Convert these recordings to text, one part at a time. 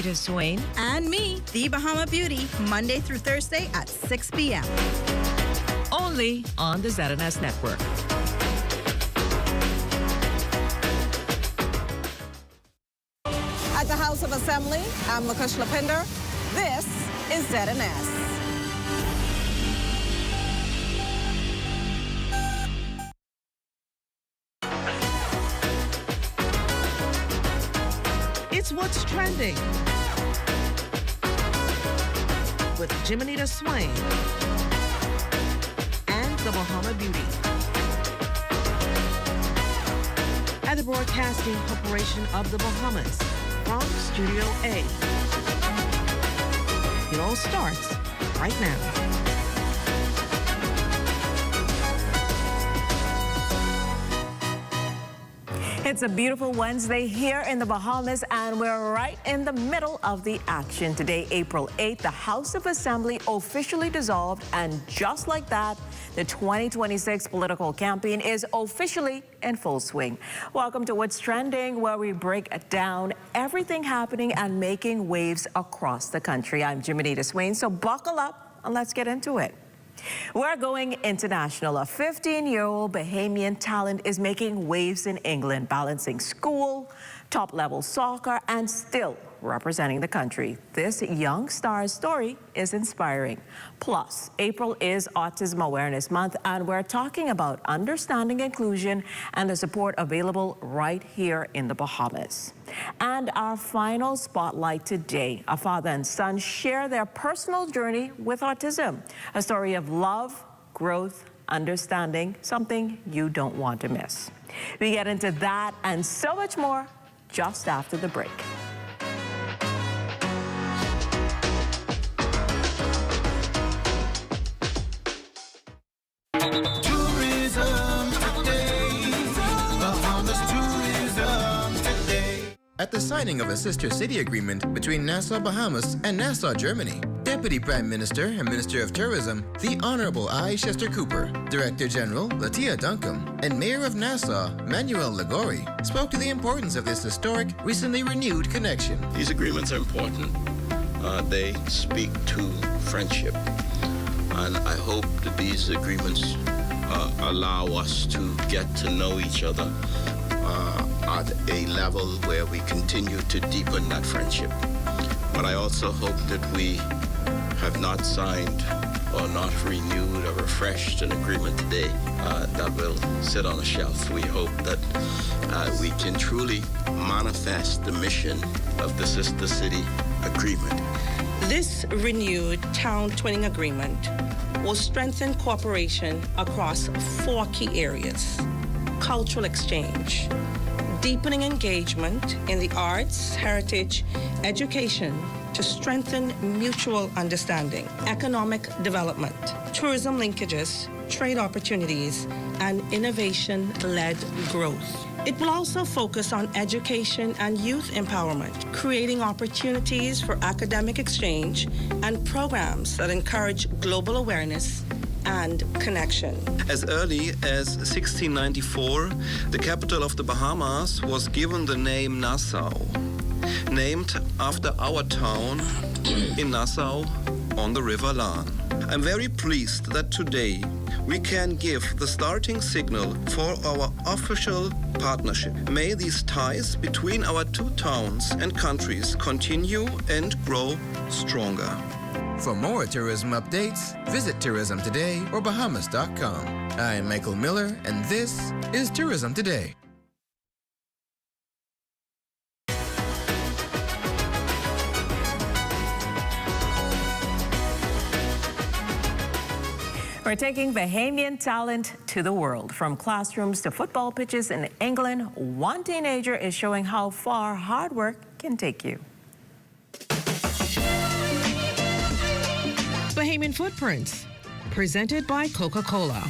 Jimenita Swain. And me, the Bahama Beauty, Monday through Thursday at 6 p.m. Only on the ZNS Network. At the House of Assembly, I'm Lakush Lapinder. This is ZNS. It's What's Trending with Jimenita Swain and the Bahama Beauty at the Broadcasting Corporation of the Bahamas from Studio A. It all starts right now. It's a beautiful Wednesday here in the Bahamas, and we're right in the middle of the action. Today, April 8th, the House of Assembly officially dissolved, and just like that, the 2026 political campaign is officially in full swing. Welcome to What's Trending, where we break down everything happening and making waves across the country. I'm Jimenita Swain, so buckle up and let's get into it. We're going international. A 15-year-old Bahamian talent is making waves in England, balancing school, top-level soccer, and still representing the country. This young star's story is inspiring. Plus, April is Autism Awareness Month, and we're talking about understanding inclusion and the support available right here in the Bahamas. And our final spotlight today, a father and son share their personal journey with autism. A story of love, growth, understanding, something you don't want to miss. We get into that and so much more just after the break. At the signing of a sister city agreement between Nassau, Bahamas and Nassau, Germany, Deputy Prime Minister and Minister of Tourism, the Honorable I. Chester Cooper, Director General Latia Duncombe, and Mayor of Nassau, Manuel Ligori, spoke to the importance of this historic, recently renewed connection. These agreements are important. They speak to friendship. And I hope that these agreements allow us to get to know each other at a level where we continue to deepen that friendship. But I also hope that we have not signed or not renewed or refreshed an agreement today that will sit on a shelf. We hope that we can truly manifest the mission of the Sister City Agreement. This renewed town twinning agreement will strengthen cooperation across 4 key areas: cultural exchange, deepening engagement in the arts, heritage, education to strengthen mutual understanding, economic development, tourism linkages, trade opportunities, and innovation-led growth. It will also focus on education and youth empowerment, creating opportunities for academic exchange and programs that encourage global awareness and connection. As early as 1694, the capital of the Bahamas was given the name Nassau, named after our town in Nassau on the River Lahn. I'm very pleased that today we can give the starting signal for our official partnership. May these ties between our 2 towns and countries continue and grow stronger. For more tourism updates, visit Tourism Today or Bahamas.com. I'm Michael Miller, and this is Tourism Today. We're taking Bahamian talent to the world. From classrooms to football pitches in England, one teenager is showing how far hard work can take you. Bahamian Footprints, presented by Coca-Cola.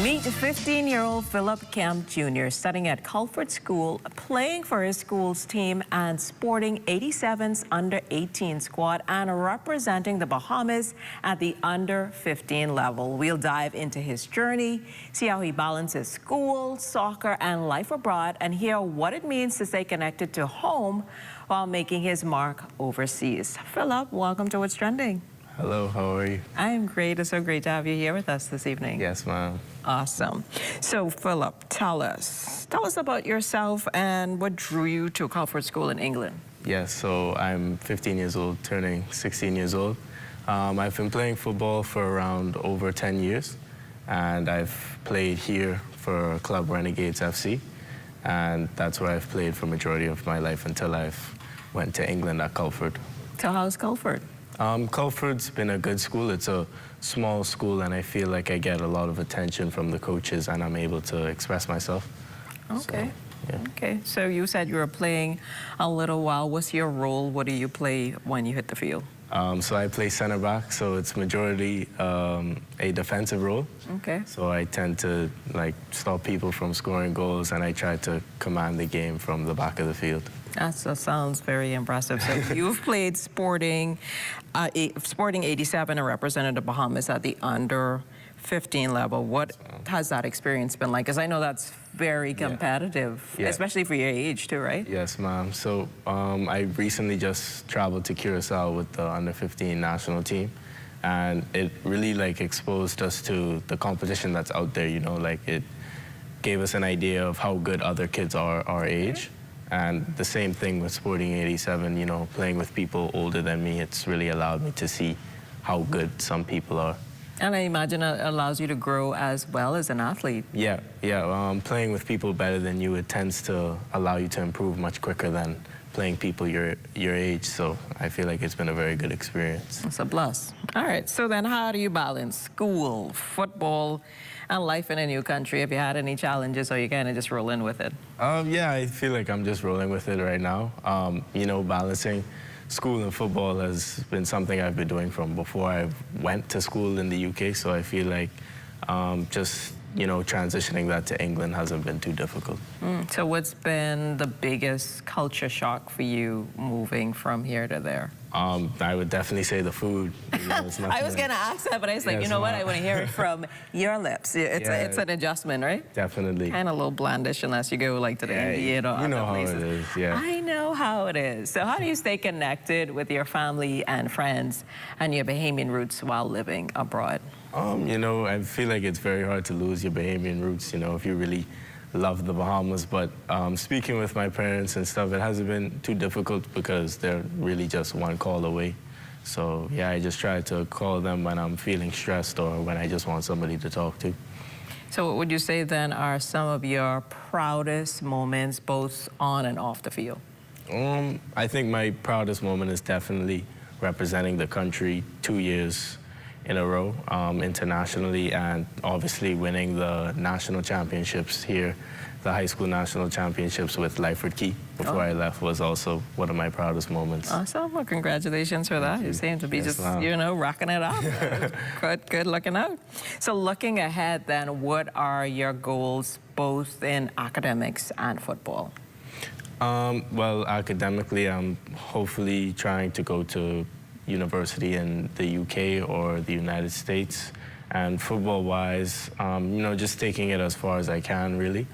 Meet 15-year-old Philip Kemp Jr. studying at Culford School, playing for his school's team and sporting 87's under-18 squad and representing the Bahamas at the under-15 level. We'll dive into his journey, see how he balances school, soccer, and life abroad, and hear what it means to stay connected to home while making his mark overseas. Philip, welcome to What's Trending. Hello, how are you? I'm great. It's so great to have you here with us this evening. Yes, ma'am. Awesome. So, Philip, tell us about yourself and what drew you to Culford School in England. Yes, so I'm 15 years old, turning 16 years old. I've been playing football for around over 10 years, and I've played here for Club Renegades FC, and that's where I've played for majority of my life until I've went to England at Culford. So, how's Culford? Culford's been a good school. It's a small school, and I feel like I get a lot of attention from the coaches, and I'm able to express myself. Okay. So, yeah. Okay. So you said you were playing a little while. What's your role? What do you play when you hit the field? So I play center back, so it's majority a defensive role. Okay. So I tend to stop people from scoring goals, and I try to command the game from the back of the field. That sounds very impressive. So you've played Sporting 87 and represented the Bahamas at the under-15 level. What has that experience been like? Because I know that's very competitive, especially for your age too, right? Yes, ma'am. So I recently just traveled to Curacao with the under-15 national team, and it really exposed us to the competition that's out there. You know, it gave us an idea of how good other kids are our age. And the same thing with Sporting 87, you know, playing with people older than me, it's really allowed me to see how good some people are. And I imagine it allows you to grow as well as an athlete. Yeah. Playing with people better than you, it tends to allow you to improve much quicker than playing people your age. So I feel like it's been a very good experience. It's a plus. All right, so then how do you balance school, football, and life in a new country? Have you had any challenges, or you kind of just roll in with it? Yeah, I feel like I'm just rolling with it right now. You know, balancing school and football has been something I've been doing from before I went to school in the UK, so I feel like just, you know, transitioning that to England hasn't been too difficult. So what's been the biggest culture shock for you moving from here to there? I would definitely say the food. You know, I was going to ask that, but I was like, you know what? I want to hear it from your lips. It's an adjustment, right? Definitely. Kind of a little blandish unless you go to the NBA or other places. You know how it is, yeah. I know how it is. So how do you stay connected with your family and friends and your Bahamian roots while living abroad? You know, I feel like it's very hard to lose your Bahamian roots, you know, if you really love the Bahamas. But speaking with my parents and stuff, it hasn't been too difficult because they're really just one call away. So, yeah, I just try to call them when I'm feeling stressed or when I just want somebody to talk to. So what would you say then are some of your proudest moments both on and off the field? I think my proudest moment is definitely representing the country 2 years in a row internationally, and obviously winning the national championships here. The high school national championships with Lyford Key before I left was also one of my proudest moments. Awesome. Well, congratulations for that. You seem to be you know, rocking it up. Good looking out. So looking ahead then, what are your goals both in academics and football? Well, academically, I'm hopefully trying to go to university in the UK or the United States. And football-wise, you know, just taking it as far as I can, really.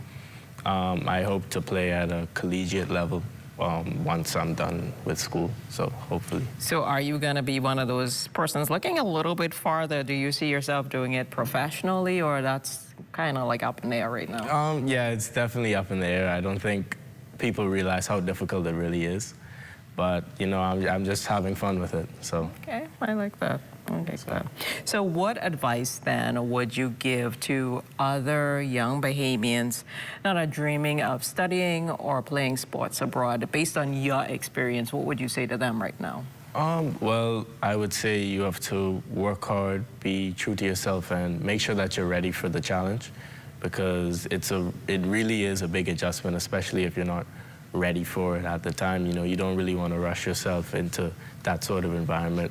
I hope to play at a collegiate level once I'm done with school, so hopefully. So are you going to be one of those persons looking a little bit farther? Do you see yourself doing it professionally, or that's kind of up in the air right now? Yeah, it's definitely up in the air. I don't think people realize how difficult it really is. But, you know, I'm just having fun with it, so. Okay, I like that. So what advice, then, would you give to other young Bahamians that are dreaming of studying or playing sports abroad? Based on your experience, what would you say to them right now? Well, I would say you have to work hard, be true to yourself, and make sure that you're ready for the challenge, because it really is a big adjustment, especially if you're not ready for it at the time. You know, you don't really want to rush yourself into that sort of environment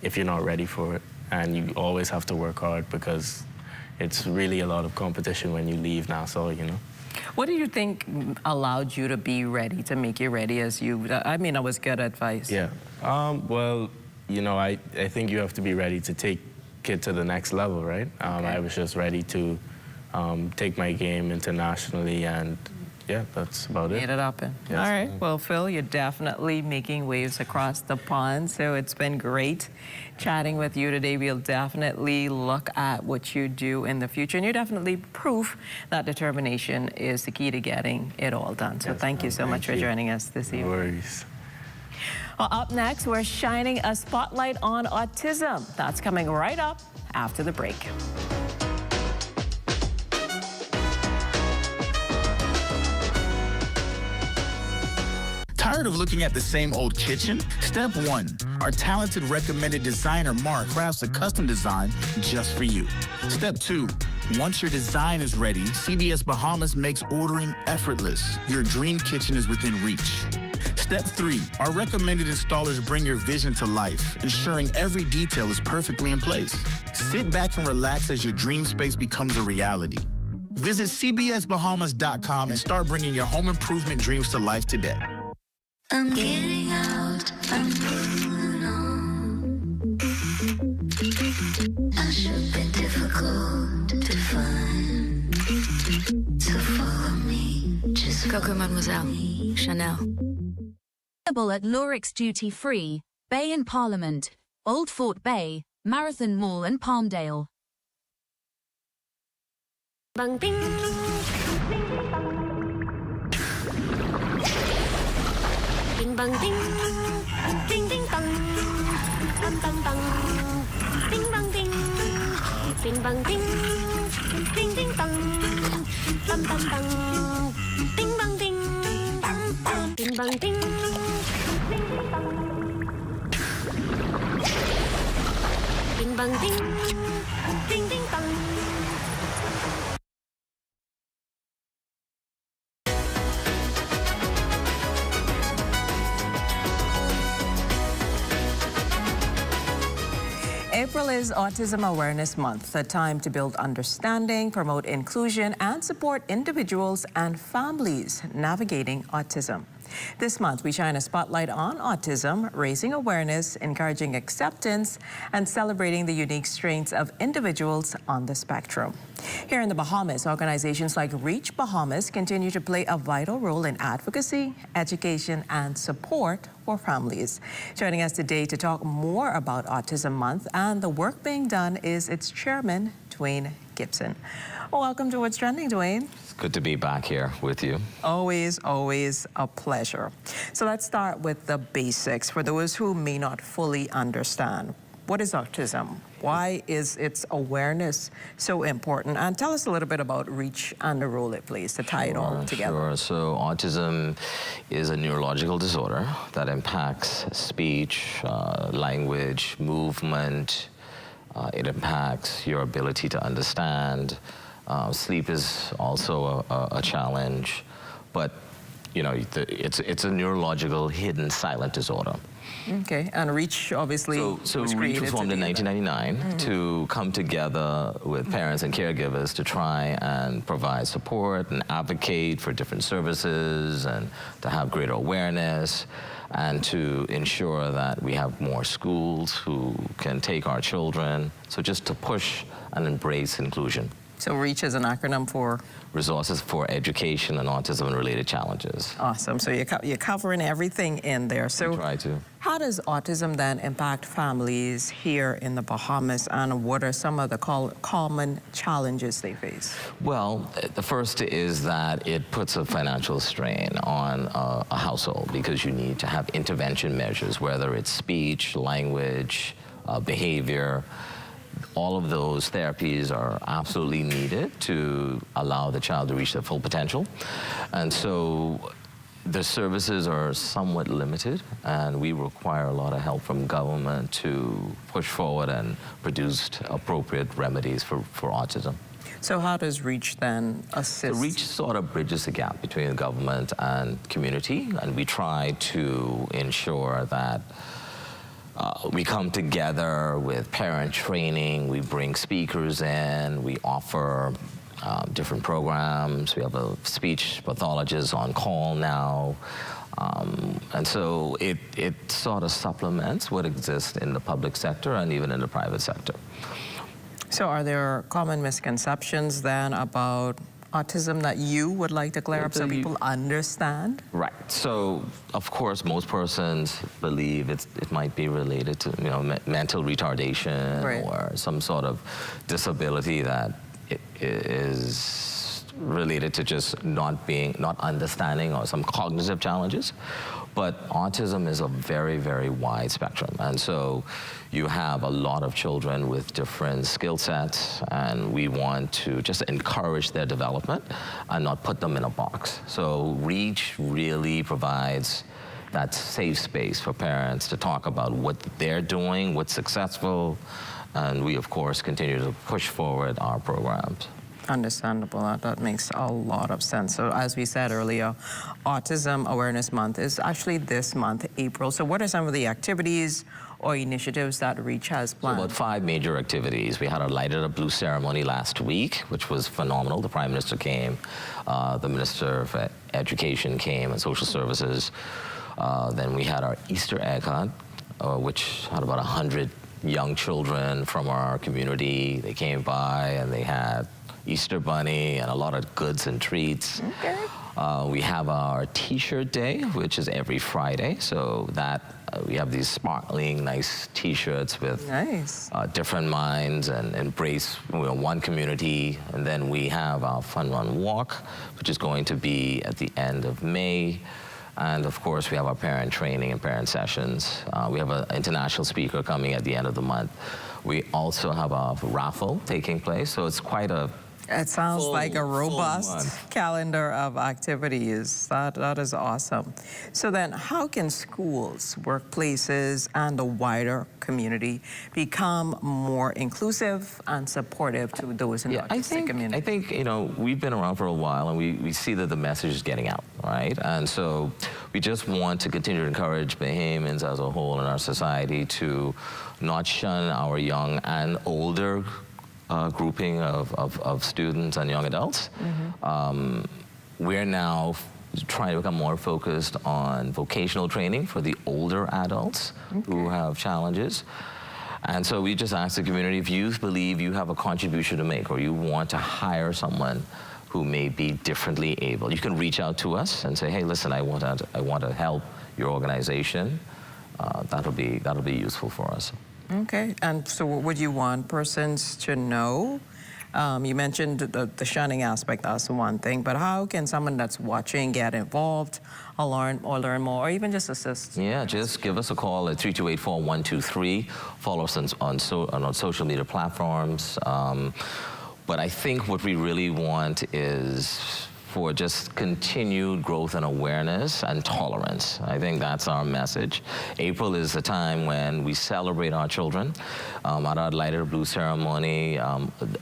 if you're not ready for it. And you always have to work hard because it's really a lot of competition when you leave Nassau, you know. What do you think allowed you to be ready, to make you ready as you, I mean, that was good advice. Yeah, well, you know, I think you have to be ready to take it to the next level, right? I was just ready to take my game internationally, and yeah, that's about it. Made it happen. Yes. All right. Well, Phil, you're definitely making waves across the pond, so it's been great chatting with you today. We'll definitely look at what you do in the future, and you're definitely proof that determination is the key to getting it all done. So thank you so much for joining us this evening. No worries. Well, up next, we're shining a spotlight on autism. That's coming right up after the break. Tired of looking at the same old kitchen? Step 1. Our talented recommended designer Mark crafts a custom design just for you. Step 2. Once your design is ready, CBS Bahamas makes ordering effortless. Your dream kitchen is within reach. Step 3. Our recommended installers bring your vision to life, ensuring every detail is perfectly in place. Sit back and relax as your dream space becomes a reality. Visit cbsbahamas.com and start bringing your home improvement dreams to life today. I'm getting out, I'm moving on. I should be difficult to find. So follow me, just Coco Mademoiselle, Chanel. Available at Lorix Duty Free, Bay and Parliament, Old Fort Bay, Marathon Mall and Palmdale. bang ding. Bing bang ding, ding ding dong, bang bang bang, ding bang ding, bing bang ding, ding ding dong, bang bang bang, ding bang ding, bing bang ding, bing bang ding, ding ding dong. April is Autism Awareness Month, a time to build understanding, promote inclusion, and support individuals and families navigating autism. This month, we shine a spotlight on autism, raising awareness, encouraging acceptance, and celebrating the unique strengths of individuals on the spectrum. Here in the Bahamas, organizations like Reach Bahamas continue to play a vital role in advocacy, education, and support for families. Joining us today to talk more about Autism Month and the work being done is its chairman, Dwayne Gibson. Welcome to What's Trending, Dwayne. It's good to be back here with you. Always, always a pleasure. So let's start with the basics for those who may not fully understand. What is autism? Why is its awareness so important? And tell us a little bit about Reach and the role it plays to tie it all together. Sure. So autism is a neurological disorder that impacts speech, language, movement. It impacts your ability to understand. Sleep is also a challenge, but you know, it's a neurological hidden silent disorder. Okay, and Reach obviously so Reach was formed in 1999 to come together with parents and caregivers to try and provide support and advocate for different services and to have greater awareness and to ensure that we have more schools who can take our children. So just to push and embrace inclusion. So Reach is an acronym for? Resources for Education and Autism and Related Challenges. Awesome. So you're covering everything in there. So we try to. How does autism then impact families here in the Bahamas, and what are some of the common challenges they face? Well, the first is that it puts a financial strain on a household because you need to have intervention measures, whether it's speech, language, behavior. All of those therapies are absolutely needed to allow the child to reach their full potential. And so the services are somewhat limited, and we require a lot of help from government to push forward and produce appropriate remedies for autism. So how does Reach then assist? So Reach sort of bridges the gap between government and community, and we try to ensure that we come together with parent training, we bring speakers in, we offer different programs. We have a speech pathologist on call now. And so it sort of supplements what exists in the public sector and even in the private sector. So are there common misconceptions then about autism that you would like to clear up so people understand? Right. So, of course, most persons believe it might be related to, mental retardation or some sort of disability that is related to just not understanding or some cognitive challenges. But autism is a very, very wide spectrum. And so you have a lot of children with different skill sets, and we want to just encourage their development and not put them in a box. So REACH really provides that safe space for parents to talk about what they're doing, what's successful, and we, of course, continue to push forward our programs. Understandable. That makes a lot of sense. So as we said earlier, Autism Awareness Month is actually this month, April. So what are some of the activities or initiatives that REACH has planned? So about 5 major activities. We had a Lighted Up Blue ceremony last week, which was phenomenal. The Prime Minister came, the Minister of Education came, and Social Services. Then we had our Easter egg hunt, which had about 100 young children from our community. They came by and they had Easter bunny and a lot of goods and treats. Okay. We have our T-shirt day, which is every Friday. So that we have these sparkling, nice T-shirts with different minds and embrace one community. And then we have our Fun Run Walk, which is going to be at the end of May. And of course, we have our parent training and parent sessions. We have an international speaker coming at the end of the month. We also have a raffle taking place, so it's quite a It sounds like a robust calendar of activities. That is awesome. So then, how can schools, workplaces, and the wider community become more inclusive and supportive to those in the autistic community? I think, we've been around for a while, and we see that the message is getting out, right? And so we just want to continue to encourage Bahamians as a whole in our society to not shun our young and older grouping of students and young adults. We're now trying to become more focused on vocational training for the older adults who have challenges. And so we just ask the community, if you believe you have a contribution to make or you want to hire someone who may be differently able, you can reach out to us and say, hey, listen, I want to help your organization. That'll be useful for us. Okay, and so what would you want persons to know? You mentioned the shunning aspect, that's one thing, but how can someone that's watching get involved or learn more, or even just assist? Yeah, just give us a call at 328-4123. Follow us on social media platforms. But I think what we really want is for just continued growth and awareness and tolerance. I think that's our message. April is a time when we celebrate our children. At our Lighted Up Blue ceremony,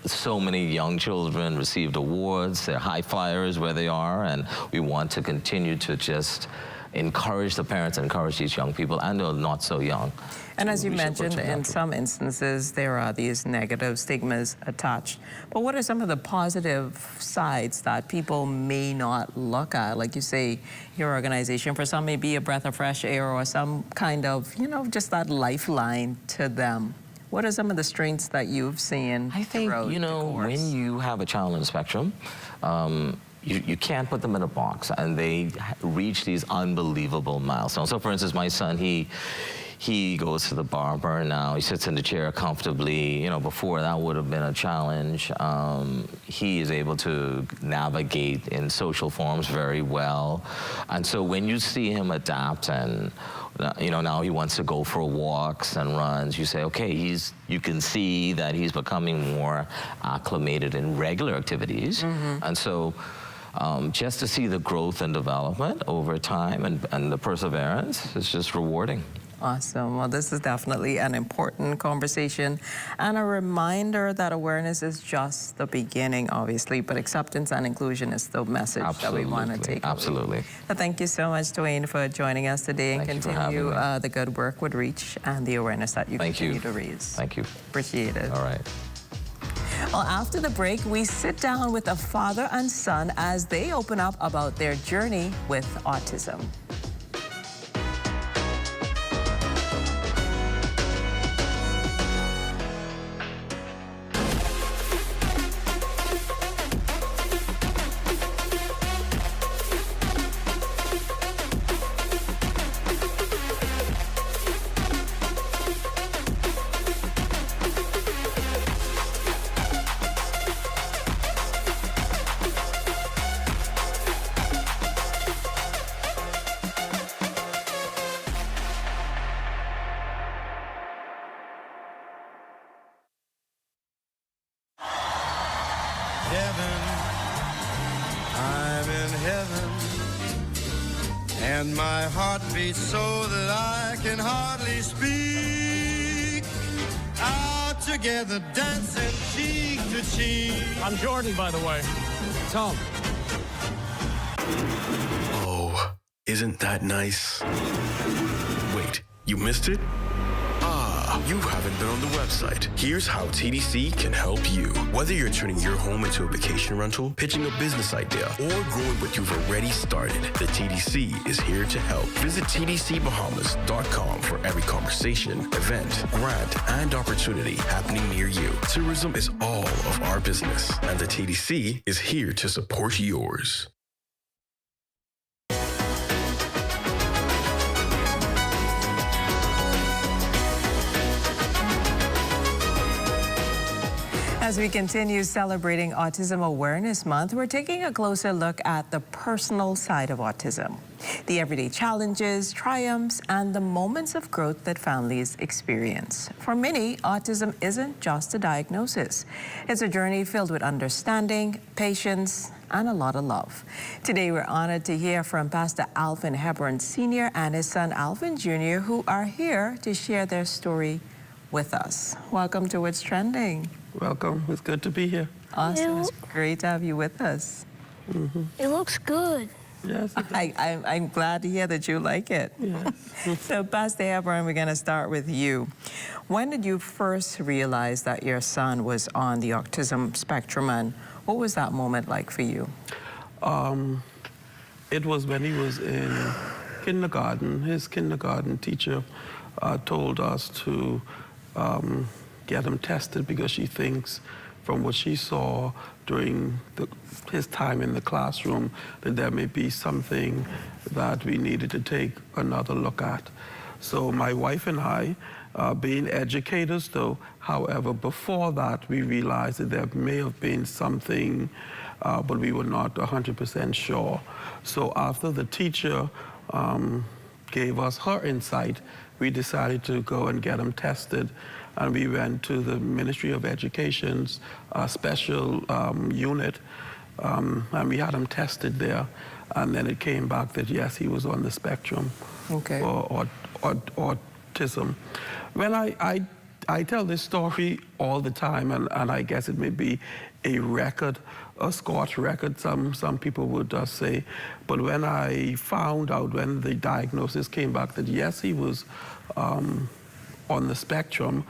so many young children received awards. They're high flyers where they are, and we want to continue to just encourage the parents, encourage these young people, and the not so young. And as you mentioned, in some instances, there are these negative stigmas attached. But what are some of the positive sides that people may not look at? Like you say, your organization, for some may be a breath of fresh air or some kind of, just that lifeline to them. What are some of the strengths that you've seen? I think, when you have a child on the spectrum, you can't put them in a box, and they reach these unbelievable milestones. So, for instance, my son, he goes to the barber now. He sits in the chair comfortably. Before that would have been a challenge. He is able to navigate in social forms very well. And so when you see him adapt and, now he wants to go for walks and runs, you say, okay, you can see that he's becoming more acclimated in regular activities. And so just to see the growth and development over time and the perseverance is just rewarding. Awesome. Well, this is definitely an important conversation and a remander that awareness is just the beginning, obviously, but acceptance and inclusion is the message that we want to take Absolutely. away. So thank you so much, Dwayne, for joining us today and continue the good work with REACH and the awareness that you continue to raise. Thank you. Appreciate it. All right. Well, after the break, we sit down with a father and son as they open up about their journey with autism. I'm in heaven, and my heart beats so that I can hardly speak. Out together, dancing cheek to cheek. I'm Jordan, by the way. Tom. Oh, isn't that nice? Wait, you missed it? You haven't been on the website. Here's how TDC can help you. Whether you're turning your home into a vacation rental, pitching a business idea, or growing what you've already started, the TDC is here to help. Visit tdcbahamas.com for every conversation, event, grant, and opportunity happening near you. Tourism is all of our business, and the TDC is here to support yours. As we continue celebrating Autism Awareness Month, we're taking a closer look at the personal side of autism, the everyday challenges, triumphs, and the moments of growth that families experience. For many, autism isn't just a diagnosis. It's a journey filled with understanding, patience, and a lot of love. Today, we're honored to hear from Pastor Alvin Hebron Sr. and his son Alvin Jr., who are here to share their story with us. Welcome to What's Trending. Welcome. It's good to be here. Awesome. It's great to have you with us. It looks good. Yes. I'm glad to hear that you like it. Yes. So, Pastor Hebron, we're going to start with you. When did you first realize that your son was on the autism spectrum, and what was that moment like for you? It was when he was in kindergarten. His kindergarten teacher told us to get him tested because she thinks, from what she saw during his time in the classroom, that there may be something that we needed to take another look at. So my wife and I, being educators though, however, before that we realized that there may have been something, but we were not 100% sure. So after the teacher gave us her insight, we decided to go and get him tested. And we went to the Ministry of Education's special unit, and we had him tested there. And then it came back that, yes, he was on the spectrum for autism. When I tell this story all the time, and I guess it may be a record, a Scotch record, some people would say. But when I found out, when the diagnosis came back that, yes, he was on the spectrum,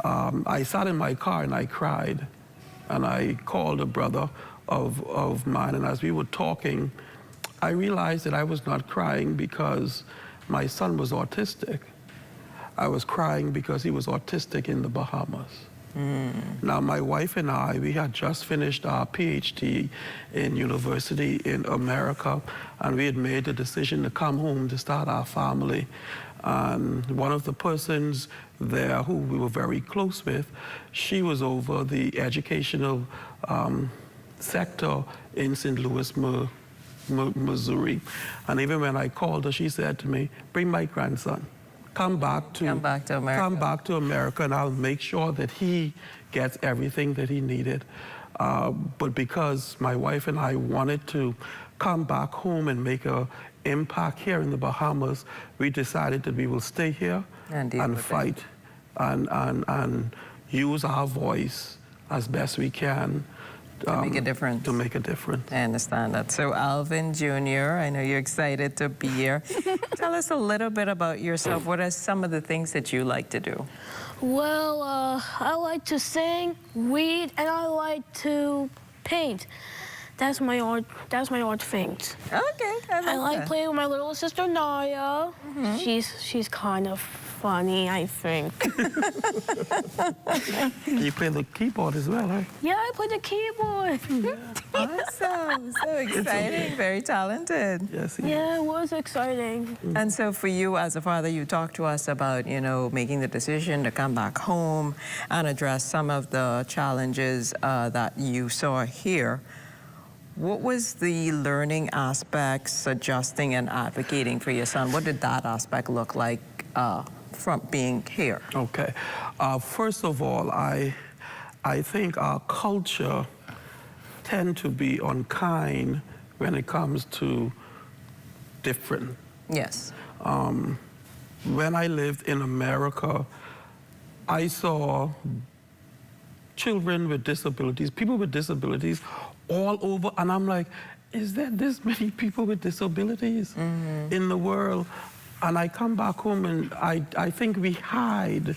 I sat in my car and I cried. And I called a brother of mine, and as we were talking, I realized that I was not crying because my son was autistic. I was crying because he was autistic in the Bahamas. Now, my wife and I, we had just finished our PhD in university in America, and we had made the decision to come home to start our family. And one of the persons there who we were very close with, she was over the educational sector in St. Louis, Missouri. And even when I called her, she said to me, bring my grandson. Come back to America. Come back to America, and I'll make sure that he gets everything that he needed. But because my wife and I wanted to come back home and make an impact here in the Bahamas, we decided that we will stay here and fight and use our voice as best we can to make a difference. To make a difference. I understand that. So Alvin Jr., I know you're excited to be here. Tell us a little bit about yourself. What are some of the things that you like to do? Well, I like to sing, read, and I like to paint. That's my art things. Okay, I like playing with my little sister Naya. She's kind of funny, I think. You play the keyboard as well, right? Yeah, I play the keyboard. Awesome, so exciting, very talented. Yes, yeah, it was exciting. And so for you as a father, you talked to us about, you know, making the decision to come back home and address some of the challenges that you saw here. What was the learning aspects, adjusting and advocating for your son? What did that aspect look like from being here? Okay. First of all, I think our culture tend to be unkind when it comes to different. Yes. When I lived in America, I saw children with disabilities, people with disabilities all over, and I'm like, is there this many people with disabilities in the world? And I come back home and I think we hide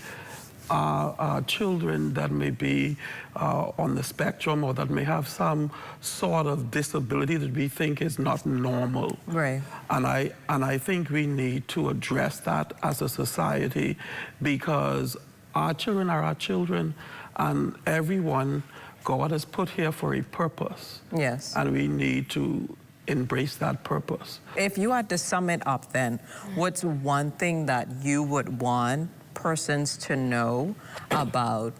children that may be on the spectrum or that may have some sort of disability that we think is not normal. Right. And I think we need to address that as a society, because our children are our children, and everyone God has put here for a purpose. Yes. And we need to embrace that purpose. If you had to sum it up then, what's one thing that you would want persons to know about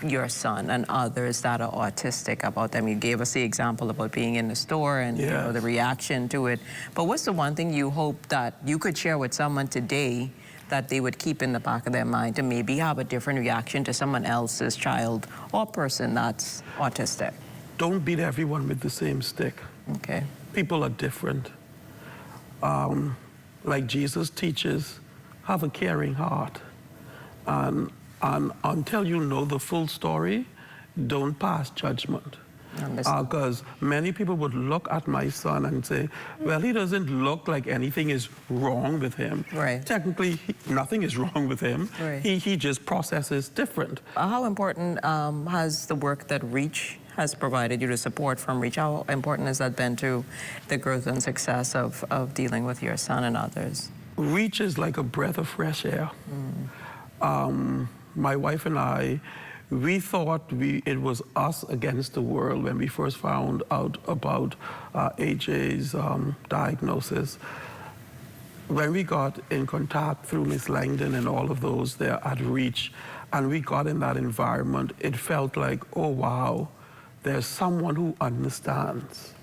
your son and others that are autistic about them? You gave us the example about being in the store and you know, the reaction to it. But what's the one thing you hope that you could share with someone today that they would keep in the back of their mind to maybe have a different reaction to someone else's child or person that's autistic? Don't beat everyone with the same stick. Okay. People are different. Like Jesus teaches, have a caring heart. And until you know the full story, don't pass judgment. Because many people would look at my son and say, well, he doesn't look like anything is wrong with him. Right. Technically, nothing is wrong with him. Right. He just processes different. How important has the work that REACH has provided you to support from REACH, how important has that been to the growth and success of dealing with your son and others? REACH is like a breath of fresh air. My wife and I, we thought it was us against the world when we first found out about AJ's diagnosis. When we got in contact through Miss Langdon and all of those there at REACH, and we got in that environment, it felt like, oh wow, there's someone who understands.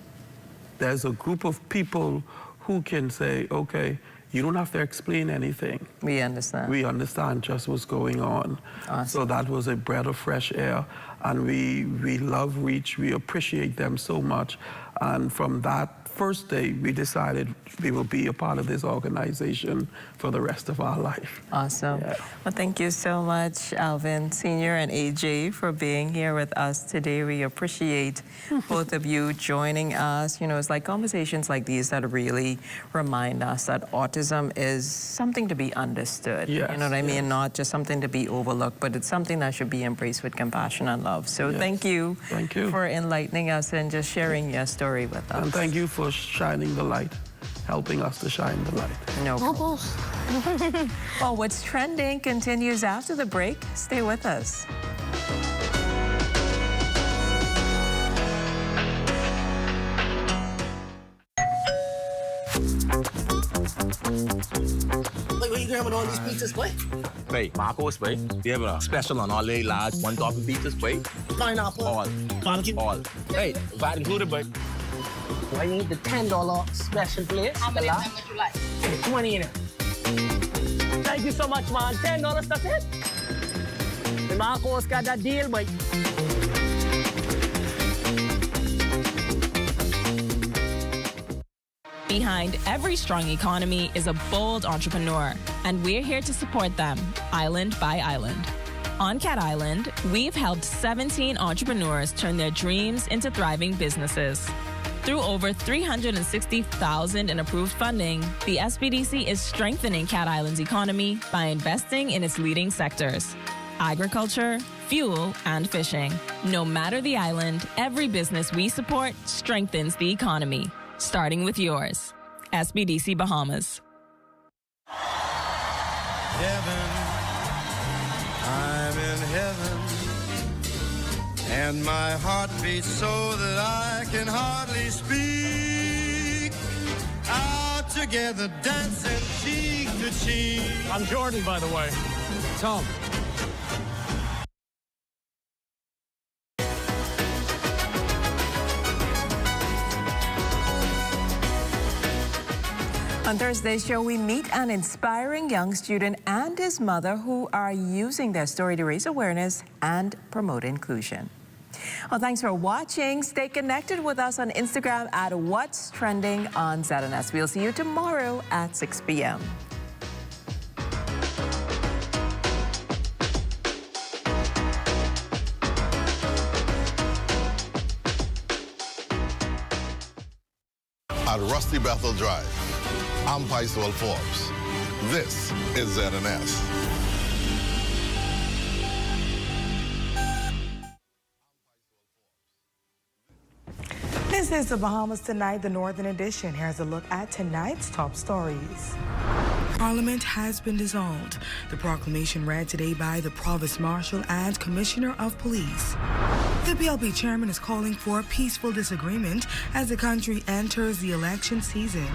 There's a group of people who can say, okay, you don't have to explain anything. We understand. We understand just what's going on. Awesome. So that was a breath of fresh air. And we love REACH. We appreciate them so much. And from that first day, we decided we will be a part of this organization for the rest of our life. Awesome. Yeah. Well, thank you so much, Alvin Sr. and AJ, for being here with us today. We appreciate both of you joining us. You know, it's like conversations like these that really remind us that autism is something to be understood. Yes, you know what I mean? yes. Not just something to be overlooked, but it's something that should be embraced with compassion and love. So Yes. thank you for enlightening us and just sharing your story with us. And thank you for shining the light, helping us to shine the light. No problem. Well, what's trending continues after the break. Stay with us. Wait, where you grabbing all these pizzas, boy? Wait, Marcos, wait. We have a special on all the large one-topping pizzas, wait. Pineapple. All. Barbecue. All. Hey, VAT included, boy. I need the $10 special place. How many of them would you like? 20 in it. Thank you so much, man. $10, that's it. The Marcos got that deal, boy. Behind every strong economy is a bold entrepreneur, and we're here to support them, island by island. On Cat Island, we've helped 17 entrepreneurs turn their dreams into thriving businesses. Through over $360,000 in approved funding, the SBDC is strengthening Cat Island's economy by investing in its leading sectors: agriculture, fuel, and fishing. No matter the island, every business we support strengthens the economy, starting with yours. SBDC Bahamas. Heaven, I'm in heaven, and my heart beats so that I can hardly speak. Out together, dancing cheek to cheek. I'm Jordan, by the way. Tom. On Thursday's show, we meet an inspiring young student and his mother who are using their story to raise awareness and promote inclusion. Well, thanks for watching. Stay connected with us on Instagram at What's Trending on ZNS. We'll see you tomorrow at 6 p.m. At Rusty Bethel Drive, I'm Paiswell Forbes. This is ZNS. This is the Bahamas Tonight, the Northern Edition. Here's a look at tonight's top stories. Parliament has been dissolved. The proclamation read today by the Provost Marshal and Commissioner of Police. The PLP chairman is calling for a peaceful disagreement as the country enters the election season.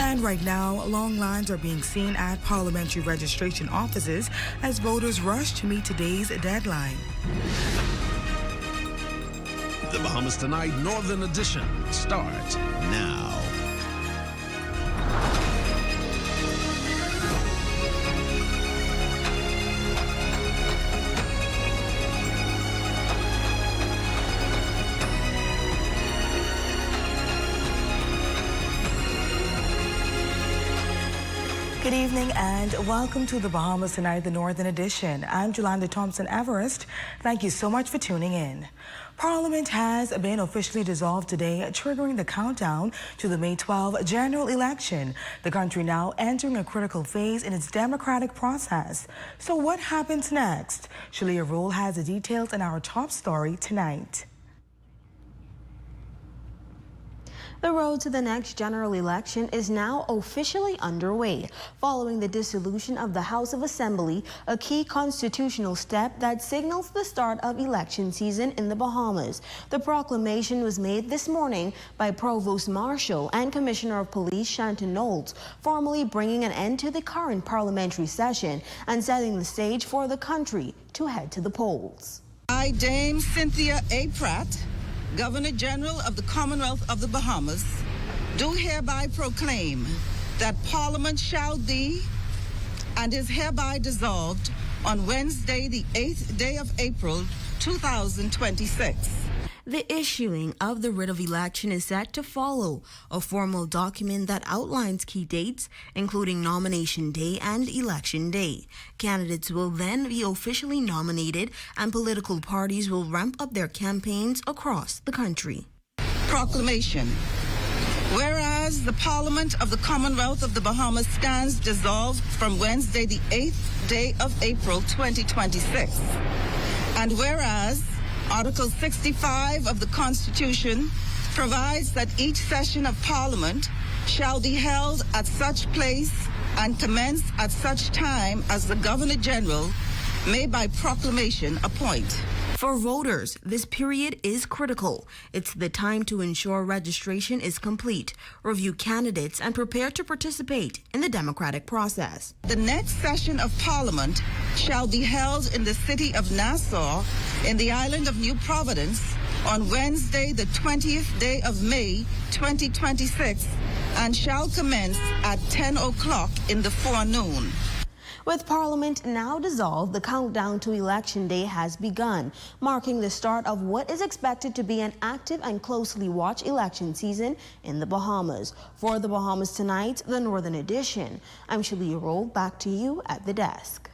And right now, long lines are being seen at parliamentary registration offices as voters rush to meet today's deadline. The Bahamas Tonight Northern Edition starts now. Good evening and welcome to the Bahamas Tonight, the Northern Edition. I'm Jolanda Thompson-Everest. Thank you so much for tuning in. Parliament has been officially dissolved today, triggering the countdown to the May 12 general election. The country now entering a critical phase in its democratic process. So what happens next? Shalia Rule has the details in our top story tonight. The road to the next general election is now officially underway, following the dissolution of the House of Assembly, a key constitutional step that signals the start of election season in the Bahamas. The proclamation was made this morning by Provost Marshal and Commissioner of Police Shanton Knowles, formally bringing an end to the current parliamentary session and setting the stage for the country to head to the polls. I, Dame Cynthia A. Pratt, Governor General of the Commonwealth of the Bahamas, do hereby proclaim that Parliament shall be and is hereby dissolved on Wednesday, the 8th day of April, 2026. The issuing of the writ of election is set to follow a formal document that outlines key dates, including nomination day and election day. Candidates will then be officially nominated and political parties will ramp up their campaigns across the country. Proclamation. Whereas the Parliament of the Commonwealth of the Bahamas stands dissolved from Wednesday, the 8th day of April, 2026. And whereas Article 65 of the Constitution provides that each session of Parliament shall be held at such place and commence at such time as the Governor General may by proclamation appoint. For voters, this period is critical. It's the time to ensure registration is complete, review candidates, and prepare to participate in the democratic process. The next session of Parliament shall be held in the city of Nassau in the island of New Providence on Wednesday, the 20th day of May, 2026, and shall commence at 10 o'clock in the forenoon. With Parliament now dissolved, the countdown to Election Day has begun, marking the start of what is expected to be an active and closely watched election season in the Bahamas. For the Bahamas Tonight, the Northern Edition, I'm Shalia Roll. Back to you at the desk.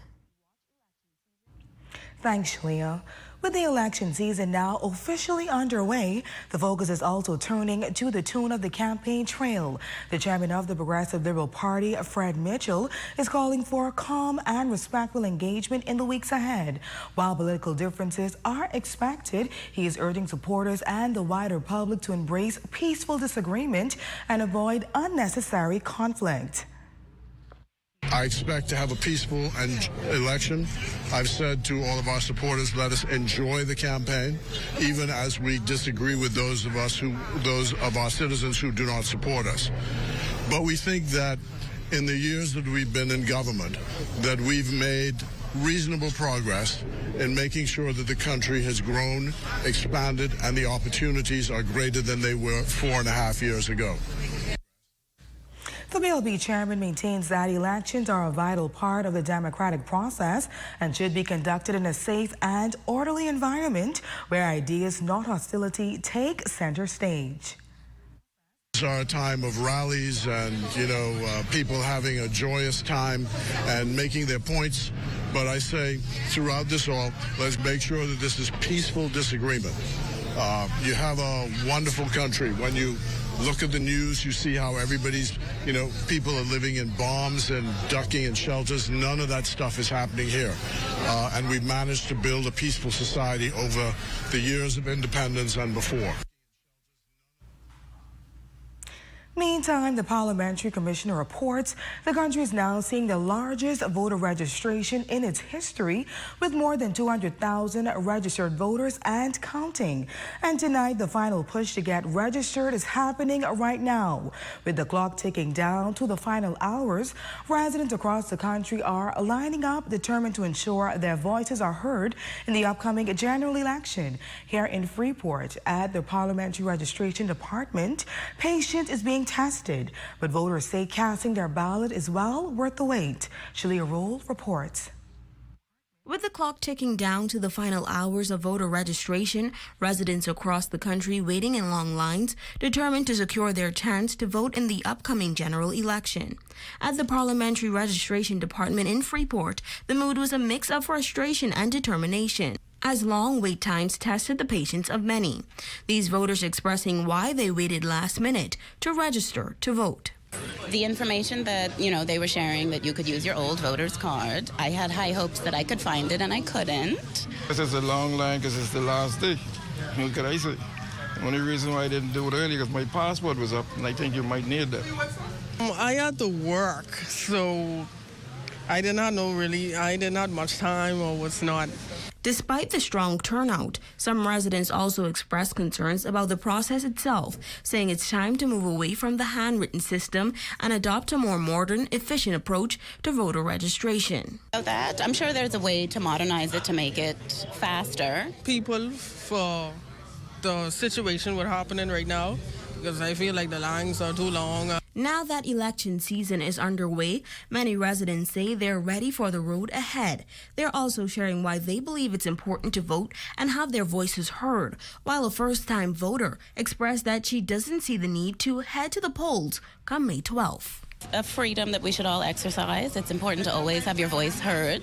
Thanks, Shalia. With the election season now officially underway, the focus is also turning to the tune of the campaign trail. The chairman of the Progressive Liberal Party, Fred Mitchell, is calling for calm and respectful engagement in the weeks ahead. While political differences are expected, he is urging supporters and the wider public to embrace peaceful disagreement and avoid unnecessary conflict. I expect to have a peaceful election. I've said to all of our supporters, let us enjoy the campaign, even as we disagree with those of our citizens who do not support us. But we think that in the years that we've been in government, that we've made reasonable progress in making sure that the country has grown, expanded, and the opportunities are greater than they were 4.5 years ago. The BLB chairman maintains that elections are a vital part of the democratic process and should be conducted in a safe and orderly environment where ideas, not hostility, take center stage. It's our time of rallies and, people having a joyous time and making their points. But I say throughout this all, let's make sure that this is peaceful disagreement. You have a wonderful country. When you look at the news, you see how everybody's, people are living in bombs and ducking in shelters. None of that stuff is happening here. And we've managed to build a peaceful society over the years of independence and before. Meantime, the Parliamentary Commissioner reports the country is now seeing the largest voter registration in its history, with more than 200,000 registered voters and counting. And tonight, the final push to get registered is happening right now. With the clock ticking down to the final hours, residents across the country are lining up, determined to ensure their voices are heard in the upcoming general election. Here in Freeport, at the Parliamentary Registration Department, patience is being tested, but voters say casting their ballot is well worth the wait. Shalia Roll reports. With the clock ticking down to the final hours of voter registration, residents across the country waiting in long lines, determined to secure their chance to vote in the upcoming general election. At the Parliamentary Registration Department in Freeport, the mood was a mix of frustration and determination, as long wait times tested the patience of many. These voters expressing why they waited last minute to register to vote. The information that, they were sharing, that you could use your old voter's card, I had high hopes that I could find it, and I couldn't. This is a long line because it's the last day. What could I say? The only reason why I didn't do it early because my passport was up, and I think you might need that. I had to work, so I did not know really. I didn't have much time or what's not. Despite the strong turnout, some residents also expressed concerns about the process itself, saying it's time to move away from the handwritten system and adopt a more modern, efficient approach to voter registration. I'm sure there's a way to modernize it to make it faster. People, for the situation what's happening right now, because I feel like the lines are too long. Now that election season is underway, many residents say they're ready for the road ahead. They're also sharing why they believe it's important to vote and have their voices heard, while a first-time voter expressed that she doesn't see the need to head to the polls come May 12th. A freedom that we should all exercise. It's important to always have your voice heard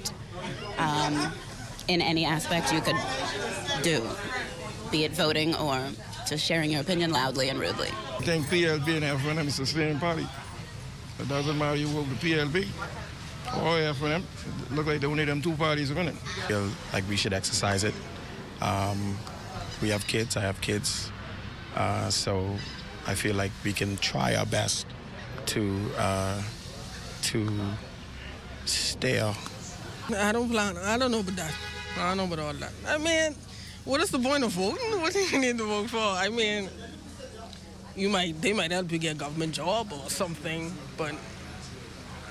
in any aspect you could do, be it voting or just sharing your opinion loudly and rudely. I think PLB and FNM is the same party. It doesn't matter you vote the PLB or FNM. It looks like only them two parties are winning. I feel like we should exercise it. We have kids, I have kids, so I feel like we can try our best to stay. I don't know about that. I don't know about all that. I mean, what is the point of voting? What do you need to vote for? I mean, they might help you get a government job or something, but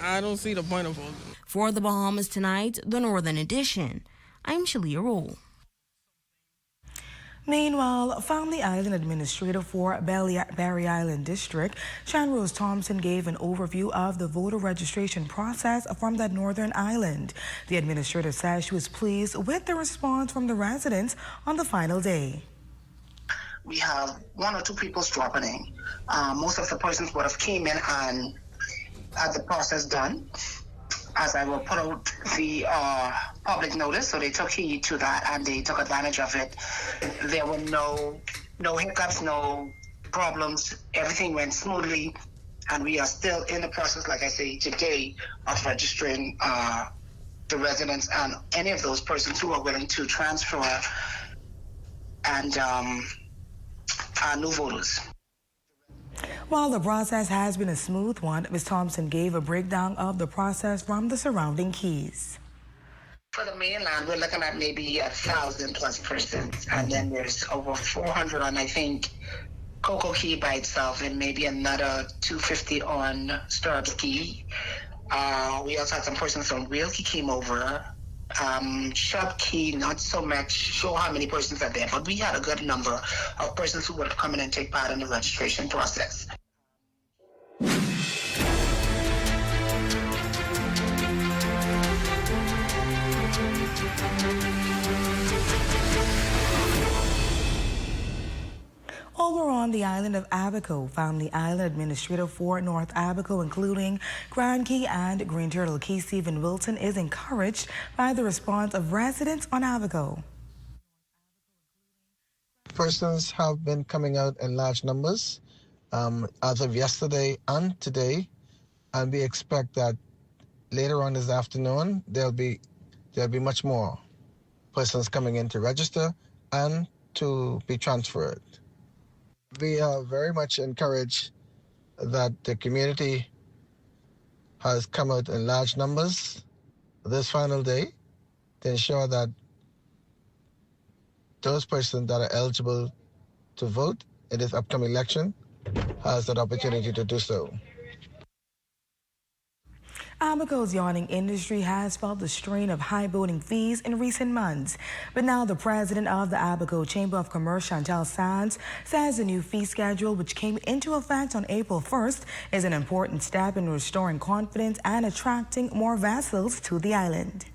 I don't see the point of voting. For the Bahamas Tonight, the Northern Edition, I'm Shalia Roll. Meanwhile, Family Island Administrator for Barry Island District, Shanrose Thompson, gave an overview of the voter registration process from that northern island. The administrator says she was pleased with the response from the residents on the final day. We have one or two people dropping in. Most of the persons would have came in and had the process done, as I will put out the public notice, so they took heed to that and they took advantage of it. There were no hiccups, no problems. Everything went smoothly, and we are still in the process, like I say, today, of registering the residents and any of those persons who are willing to transfer and new voters. While the process has been a smooth one, Ms. Thompson gave a breakdown of the process from the surrounding keys. For the mainland, we're looking at maybe 1,000 plus persons, and then there's over 400 on, I think, Coco Key by itself, and maybe another 250 on Stirrups Key. We also had some persons from Real Key came over. Shop Key, not so much sure how many persons are there, but we had a good number of persons who would have come in and take part in the registration process. Over on the island of Abaco, Family Island Administrator for North Abaco, including Grand Key and Green Turtle Key, Stephen Wilson, is encouraged by the response of residents on Abaco. Persons have been coming out in large numbers as of yesterday and today, and we expect that later on this afternoon there'll be much more persons coming in to register and to be transferred. We are very much encouraged that the community has come out in large numbers this final day to ensure that those persons that are eligible to vote in this upcoming election has that opportunity to do so. Abaco's yachting industry has felt the strain of high boating fees in recent months. But now the president of the Abaco Chamber of Commerce, Chantal Sands, says the new fee schedule, which came into effect on April 1st, is an important step in restoring confidence and attracting more vessels to the island.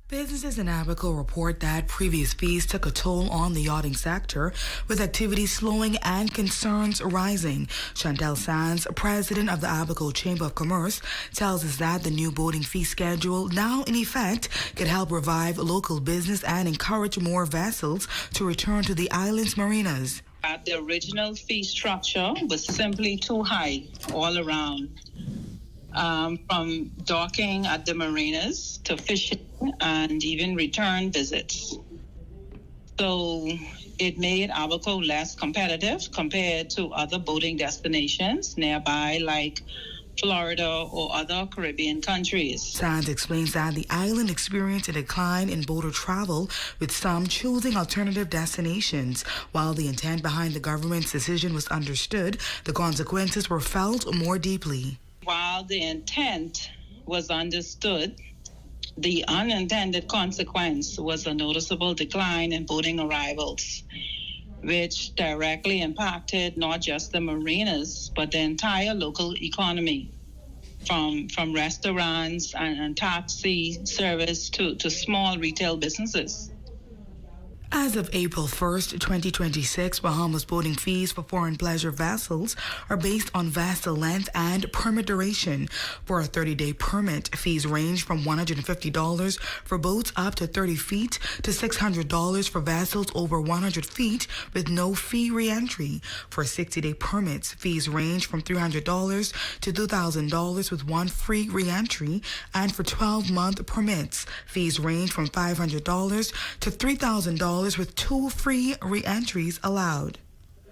Businesses in Abaco report that previous fees took a toll on the yachting sector, with activity slowing and concerns rising. Chantal Sands, president of the Abaco Chamber of Commerce, tells us that the new boating fee schedule, now in effect, could help revive local business and encourage more vessels to return to the island's marinas. The original fee structure was simply too high all around. From docking at the marinas to fishing and even return visits. So it made Abaco less competitive compared to other boating destinations nearby, like Florida or other Caribbean countries. Sands explains that the island experienced a decline in boater travel, with some choosing alternative destinations. While the intent behind the government's decision was understood, the consequences were felt more deeply. While the intent was understood, the unintended consequence was a noticeable decline in boating arrivals, which directly impacted not just the marinas, but the entire local economy, from restaurants and taxi service to small retail businesses. As of April 1st, 2026, Bahamas boating fees for foreign pleasure vessels are based on vessel length and permit duration. For a 30-day permit, fees range from $150 for boats up to 30 feet to $600 for vessels over 100 feet with no fee re-entry. For 60-day permits, fees range from $300 to $2,000 with one free re-entry. And for 12-month permits, fees range from $500 to $3,000 with two free re-entries allowed.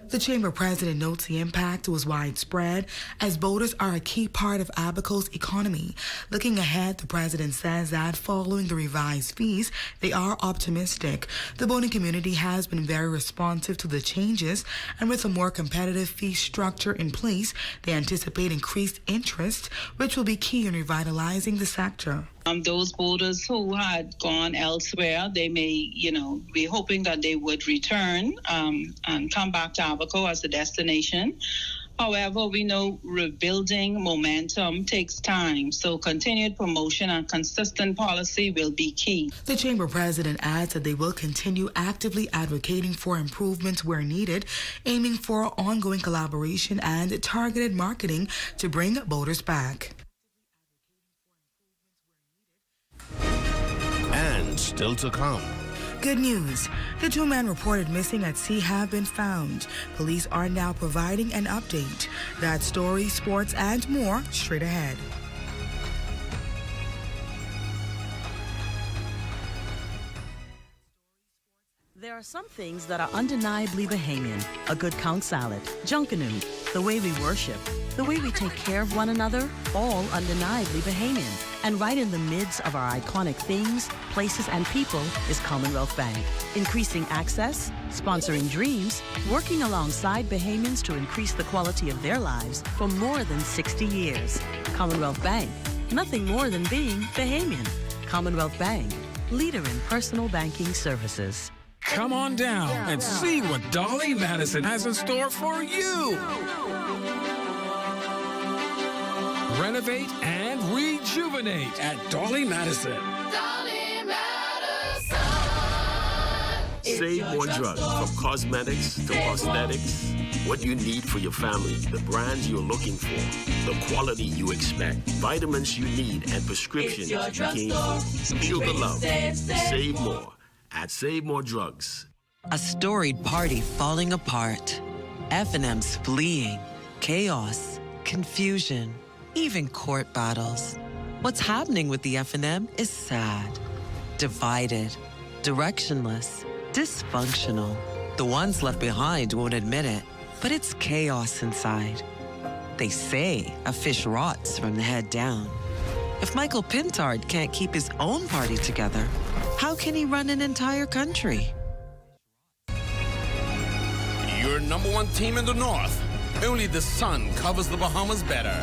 The Chamber President notes the impact was widespread, as boaters are a key part of Abaco's economy. Looking ahead, the President says that following the revised fees, they are optimistic. The boating community has been very responsive to the changes, and with a more competitive fee structure in place, they anticipate increased interest, which will be key in revitalizing the sector. Those voters who had gone elsewhere, they may, be hoping that they would return and come back to Abaco as a destination. However, we know rebuilding momentum takes time, so continued promotion and consistent policy will be key. The Chamber President adds that they will continue actively advocating for improvements where needed, aiming for ongoing collaboration and targeted marketing to bring voters back. And still to come. Good news. The two men reported missing at sea have been found. Police are now providing an update. That story, sports, and more straight ahead. There are some things that are undeniably Bahamian. A good count salad, junkanoo, the way we worship, the way we take care of one another, all undeniably Bahamian. And right in the midst of our iconic things, places, and people is Commonwealth Bank. Increasing access, sponsoring dreams, working alongside Bahamians to increase the quality of their lives for more than 60 years. Commonwealth Bank, nothing more than being Bahamian. Commonwealth Bank, leader in personal banking services. Come on down and see what Dolly Madison has in store for you. Renovate and rejuvenate at Dolly Madison. Save more drugs, from cosmetics to prosthetics. What you need for your family, the brands you're looking for, the quality you expect, vitamins you need, and prescriptions you came for. Feel the love. Save more at Save More Drugs. A storied party falling apart. F&M's fleeing. Chaos. Confusion. Even court battles. What's happening with the F&M is sad. Divided. Directionless. Dysfunctional. The ones left behind won't admit it, but it's chaos inside. They say a fish rots from the head down. If Michael Pintard can't keep his own party together, how can he run an entire country? Your number one team in the North. Only the sun covers the Bahamas better.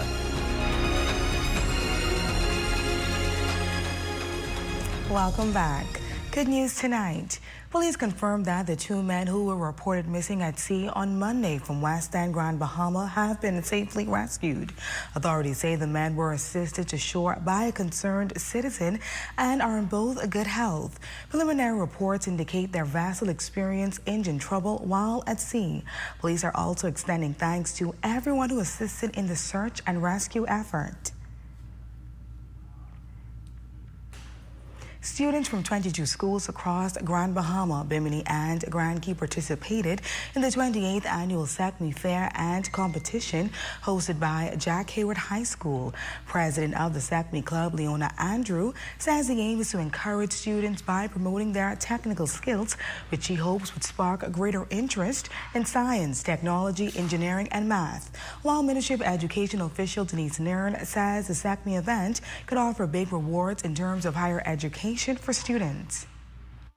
Welcome back. Good news tonight. Police confirmed that the two men who were reported missing at sea on Monday from West End, Grand Bahama have been safely rescued. Authorities say the men were assisted to shore by a concerned citizen and are in both good health. Preliminary reports indicate their vessel experienced engine trouble while at sea. Police are also extending thanks to everyone who assisted in the search and rescue effort. Students from 22 schools across Grand Bahama, Bimini, and Grand Key participated in the 28th annual SECME Fair and competition hosted by Jack Hayward High School. President of the SECME Club, Leona Andrew, says the aim is to encourage students by promoting their technical skills, which she hopes would spark a greater interest in science, technology, engineering, and math. While Ministry of Education official Denise Nairn says the SECME event could offer big rewards in terms of higher education for students.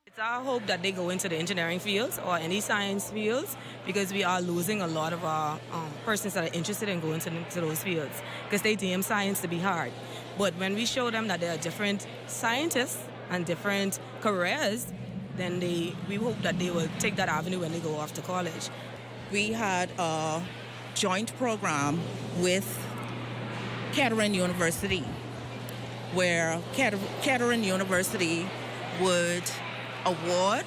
It's our hope that they go into the engineering fields or any science fields, because we are losing a lot of our persons that are interested in going to those fields because they deem science to be hard. But when we show them that there are different scientists and different careers, then we hope that they will take that avenue when they go off to college. We had a joint program with Kettering University, where Kettering University would award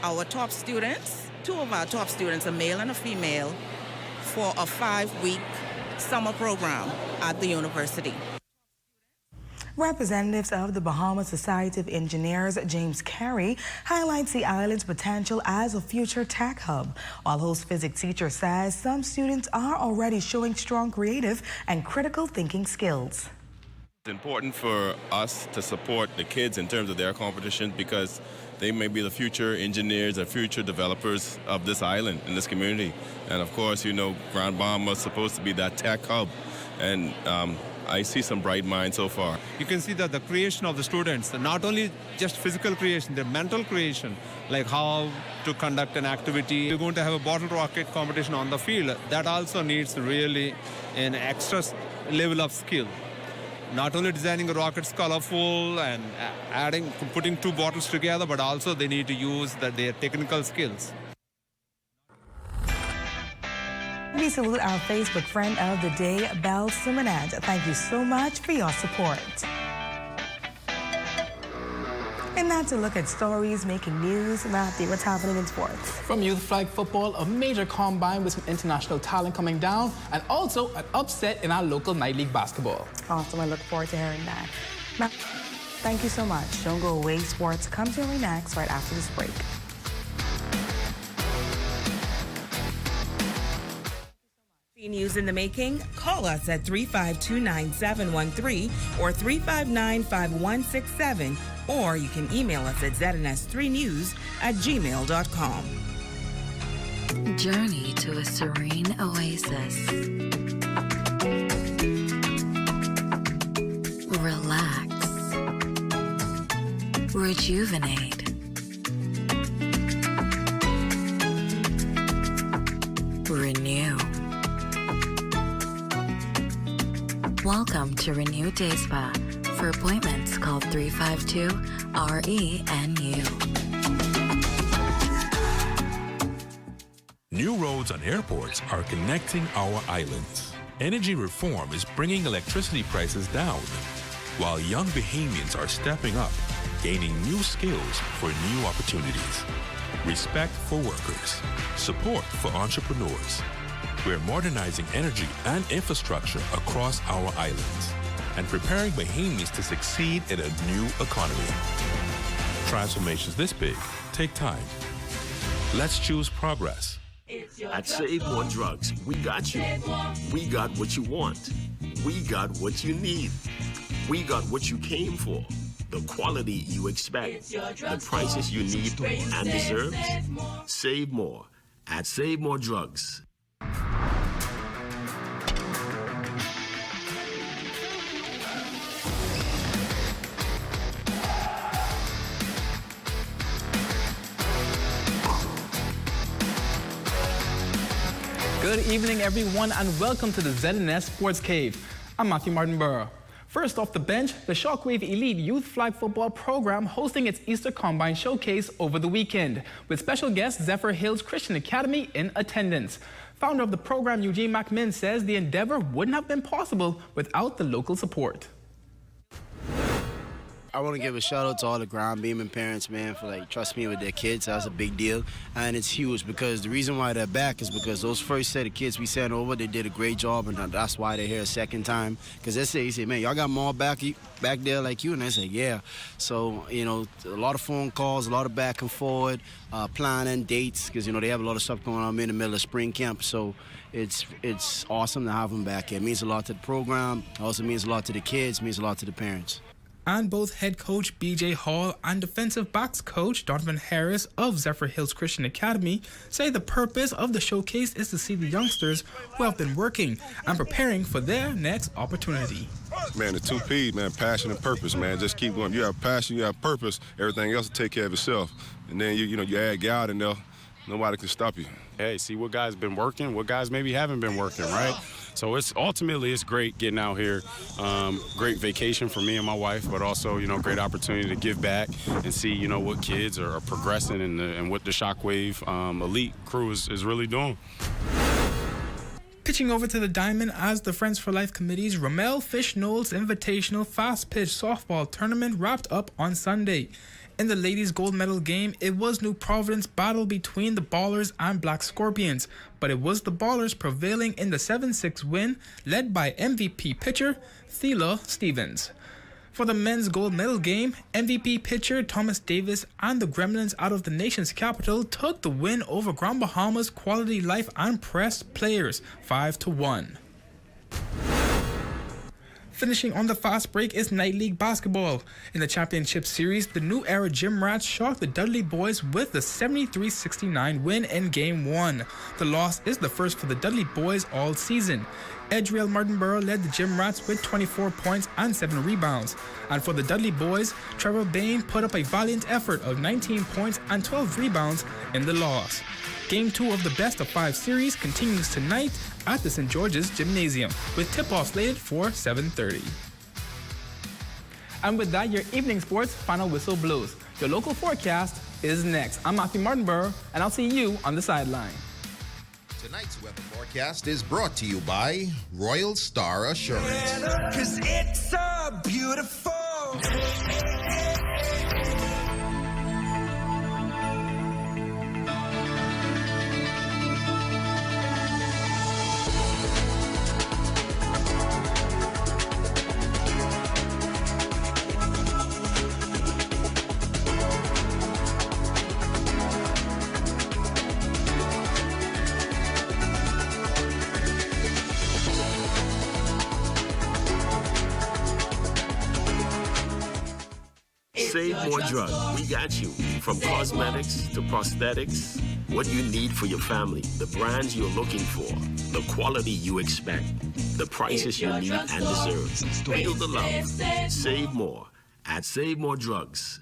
our top students, two of our top students, a male and a female, for a 5-week summer program at the university. Representatives of the Bahamas Society of Engineers, James Carey, highlights the island's potential as a future tech hub. While host physics teacher says some students are already showing strong creative and critical thinking skills. It's important for us to support the kids in terms of their competition because they may be the future engineers or future developers of this island and this community. And of course, you know, Grand Bahama is supposed to be that tech hub. And I see some bright minds so far. You can see that the creation of the students, not only just physical creation, their mental creation, like how to conduct an activity. We're going to have a bottle rocket competition on the field. That also needs really an extra level of skill. not only designing the rockets colorful and putting two bottles together, but also they need to use their technical skills. We salute our Facebook friend of the day, Belle Simonette. Thank you so much for your support. And that's a look at stories making news. Matthew, what's happening in sports? From youth flag football, a major combine with some international talent coming down, and also an upset in our local night league basketball. Awesome, I look forward to hearing that. Matt, thank you so much. Don't go away. Sports comes your way next, right after this break. News in the making? Call us at 352-9713 or 359-5167, or you can email us at zns3news@gmail.com. Journey to a serene oasis. Relax. Rejuvenate. Renew. Welcome to Renew Day Spa. For appointments, call 352-RENU. New roads and airports are connecting our islands. Energy reform is bringing electricity prices down, while young Bahamians are stepping up, gaining new skills for new opportunities. Respect for workers. Support for entrepreneurs. We're modernizing energy and infrastructure across our islands and preparing Bahamians to succeed in a new economy. Transformations this big take time. Let's choose progress. At Save More Drugs, we got you. We got what you want. We got what you need. We got what you came for. The quality you expect. The prices you need and deserve. Save more at Save More Drugs. Good evening, everyone, and welcome to the ZNS Sports Cave. I'm Matthew Martinborough. First off the bench, the Shockwave Elite Youth Flag Football Program hosting its Easter Combine Showcase over the weekend, with special guest Zephyr Hills Christian Academy in attendance. Founder of the program, Eugene McMinn, says the endeavor wouldn't have been possible without the local support. I want to give a shout out to all the ground beaming parents, man, for trusting me with their kids. That's a big deal, and it's huge because the reason why they're back is because those first set of kids we sent over, they did a great job, and that's why they're here a second time. Because they say, man, y'all got more back there like you, and they say, yeah. So a lot of phone calls, a lot of back and forward, planning dates, because they have a lot of stuff going on in the middle of spring camp. So it's awesome to have them back here. It means a lot to the program. It also means a lot to the kids. It means a lot to the parents. And both head coach B.J. Hall and defensive backs coach Donovan Harris of Zephyr Hills Christian Academy say the purpose of the showcase is to see the youngsters who have been working and preparing for their next opportunity. Man, the 2 P, man, passion and purpose, man. Just keep going. You have passion, you have purpose, everything else will take care of itself. And then you add God in there, nobody can stop you. Hey, see what guys been working, what guys maybe haven't been working, right? So it's great getting out here. Great vacation for me and my wife, but also, great opportunity to give back and see, what kids are progressing and what the Shockwave Elite crew is really doing. Pitching over to the diamond as the Friends for Life Committee's Ramel Fish Knowles Invitational Fast Pitch Softball Tournament wrapped up on Sunday. In the ladies' gold medal game, it was New Providence battle between the Ballers and Black Scorpions, but it was the Ballers prevailing in the 7-6 win, led by MVP pitcher Thela Stevens. For the men's gold medal game, MVP pitcher Thomas Davis and the Gremlins out of the nation's capital took the win over Grand Bahama's Quality Life and Press players 5-1. Finishing on the fast break is Night League basketball. In the championship series, the New Era Gym Rats shocked the Dudley boys with the 73-69 win in Game 1. The loss is the first for the Dudley boys all season. Edgriel Martinborough led the Gym Rats with 24 points and 7 rebounds. And for the Dudley boys, Trevor Bain put up a valiant effort of 19 points and 12 rebounds in the loss. Game 2 of the Best of 5 series continues tonight at the St. George's Gymnasium, with tip-off slated for 7:30. And with that, your evening sports final whistle blows. Your local forecast is next. I'm Matthew Martinborough, and I'll see you on the sideline. Tonight's weather forecast is brought to you by Royal Star Assurance. 'Cause it's so beautiful. Save more drugs. We got you. From cosmetics to prosthetics, what you need for your family, the brands you're looking for, the quality you expect, the prices you need and deserve. Feel the love. Save more at Save More Drugs.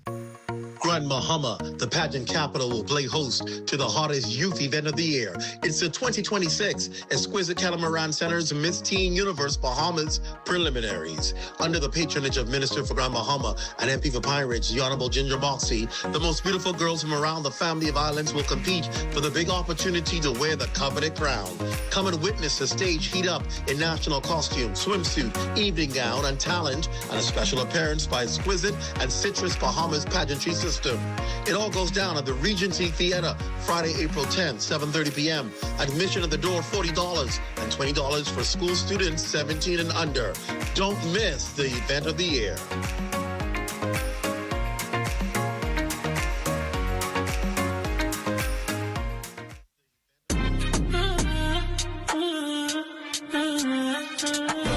Grand Bahama, the pageant capital, will play host to the hottest youth event of the year. It's the 2026 Exquisite Catamaran Center's Miss Teen Universe Bahamas Preliminaries. Under the patronage of Minister for Grand Bahama and MP for Pine Ridge, the Honorable Ginger Moxie, the most beautiful girls from around the family of islands will compete for the big opportunity to wear the coveted crown. Come and witness the stage heat up in national costume, swimsuit, evening gown, and talent, and a special appearance by Exquisite and Citrus Bahamas pageantry system. It all goes down at the Regency Theater, Friday, April 10th, 7:30 p.m. Admission at the door, $40, and $20 for school students 17 and under. Don't miss the event of the year.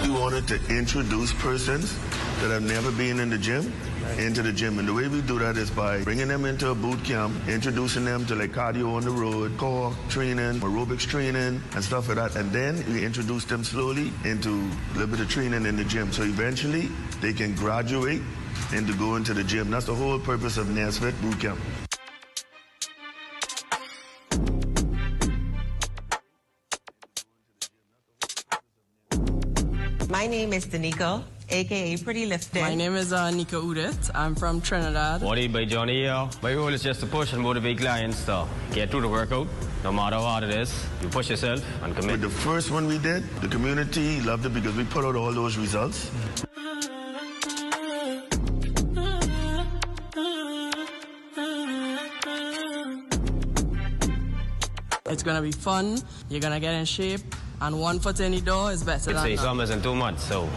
We wanted to introduce persons that have never been in the gym into the gym. And the way we do that is by bringing them into a boot camp, introducing them to like cardio on the road, core training, aerobics training, and stuff like that. And then we introduce them slowly into a little bit of training in the gym. So eventually they can graduate into going to the gym. That's the whole purpose of NASFIT boot camp. My name is Danica, a.k.a. Pretty Lifted. My name is Nika Udit. I'm from Trinidad. What by Johnny here. My goal is just to push and motivate clients to get through the workout. No matter how hard it is, you push yourself and commit. With the first one we did, the community loved it because we put out all those results. It's going to be fun. You're going to get in shape. And 1 foot in the door is better than Say none. summers in 2 months, so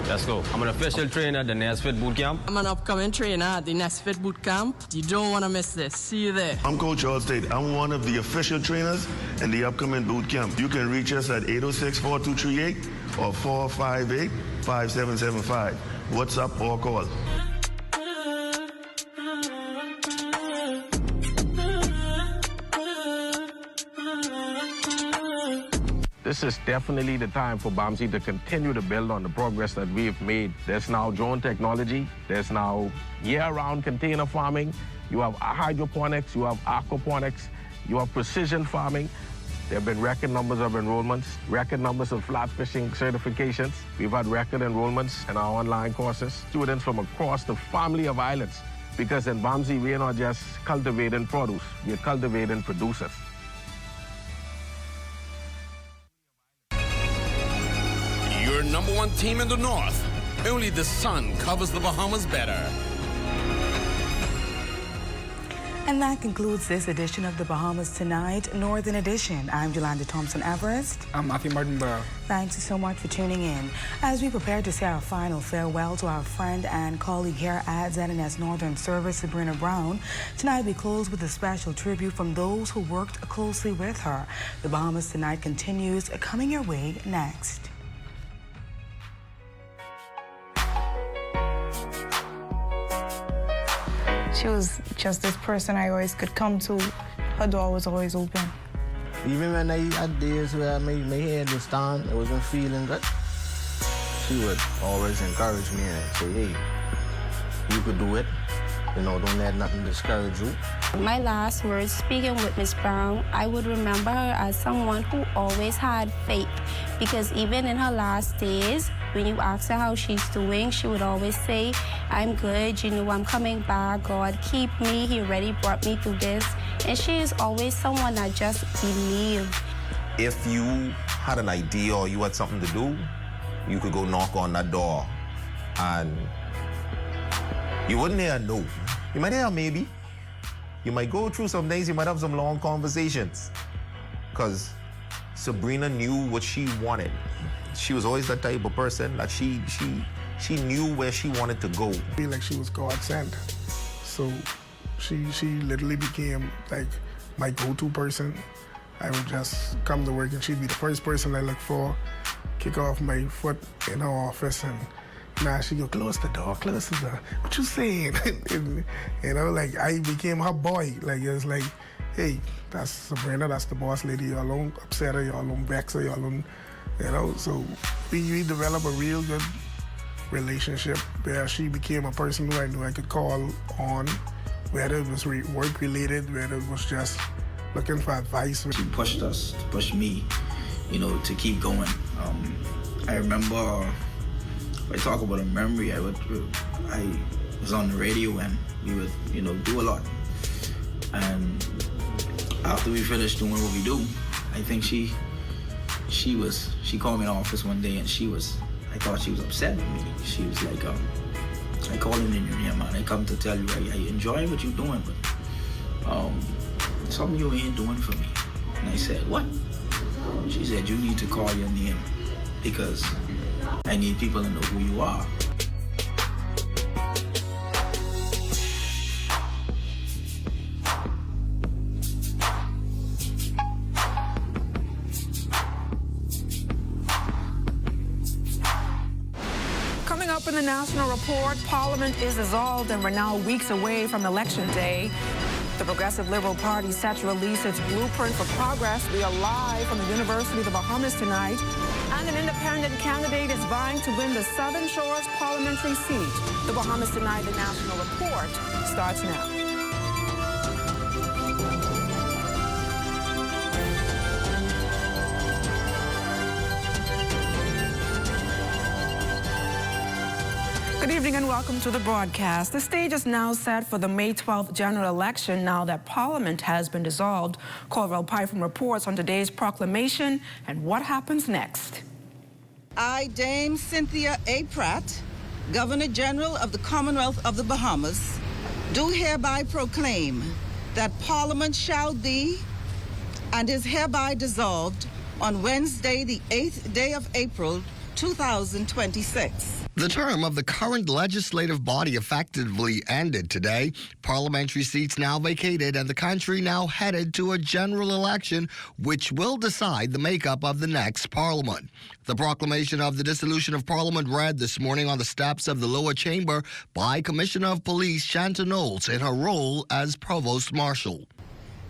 let's go. I'm an official trainer at the NASFIT Boot Camp. I'm an upcoming trainer at the NASFIT Boot Camp. You don't want to miss this. See you there. I'm Coach Allstate. I'm one of the official trainers in the upcoming boot camp. You can reach us at 806-4238 or 458-5775. WhatsApp or call. This is definitely the time for BAMSI to continue to build on the progress that we've made. There's now drone technology. There's now year-round container farming. You have hydroponics. You have aquaponics. You have precision farming. There have been record numbers of enrollments, record numbers of flat fishing certifications. We've had record enrollments in our online courses. Students from across the family of islands. Because in BAMSI, we're not just cultivating produce. We're cultivating producers. Your number one team in the North. Only the sun covers the Bahamas better. And that concludes this edition of the Bahamas Tonight Northern Edition. I'm Yolanda Thompson-Everest. I'm Matthew Martinborough. Thanks so much for tuning in. As we prepare to say our final farewell to our friend and colleague here at ZNS Northern Service, Sabrina Brown, tonight we close with a special tribute from those who worked closely with her. The Bahamas Tonight continues, coming your way next. She was just this person I always could come to. Her door was always open. Even when I had days where my head was down, I wasn't feeling good, she would always encourage me and say, hey, you could do it. You know, don't let nothing discourage you. My last words speaking with Miss Brown, I would remember her as someone who always had faith, because even in her last days, when you ask her how she's doing, she would always say, I'm good, you know, I'm coming back, God keep me, he already brought me through this. And she is always someone that just believes. If you had an idea or you had something to do, you could go knock on that door and you wouldn't hear a no. You might hear a maybe. You might go through some days, you might have some long conversations. Because Sabrina knew what she wanted. She was always that type of person that she knew where she wanted to go. I feel like she was God sent. So she literally became like my go-to person. I would just come to work and she'd be the first person I look for, kick off my foot in her office, and now she'd go, close the door, close the door. What you saying? And, you know, like I became her boy. Like it was like, hey, that's Sabrina, that's the boss lady. Y'all don't upset her, y'all don't vex her, y'all don't, you know. So we developed a real good relationship where she became a person who I knew I could call on, whether it was work-related, whether it was just looking for advice. She pushed us, pushed me, you know, to keep going. I remember, if I talk about a memory, I was on the radio and we would, you know, do a lot. And after we finished doing what we do, I think she called me in the office one day and I thought she was upset with me. She was like, I called in your name, man. I come to tell you I enjoy what you're doing, but something you ain't doing for me. And I said, what? She said, you need to call your name because I need people to know who you are. Coming up in the National Report, Parliament is dissolved and we're now weeks away from Election Day. The Progressive Liberal Party set to release its blueprint for progress. We are live from the University of the Bahamas tonight. And an independent candidate is vying to win the Southern Shores parliamentary seat. The Bahamas Tonight, the National Report, starts now. Good evening and welcome to the broadcast. The stage is now set for the May 12th general election now that Parliament has been dissolved. Corvell Python reports on today's proclamation and what happens next. I, Dame Cynthia A. Pratt, Governor General of the Commonwealth of the Bahamas, do hereby proclaim that Parliament shall be and is hereby dissolved on Wednesday, the 8th day of April, 2026. The term of the current legislative body effectively ended today. Parliamentary seats now vacated and the country now headed to a general election which will decide the makeup of the next parliament. The proclamation of the dissolution of Parliament read this morning on the steps of the lower chamber by Commissioner of Police Shanta Knowles in her role as Provost Marshal.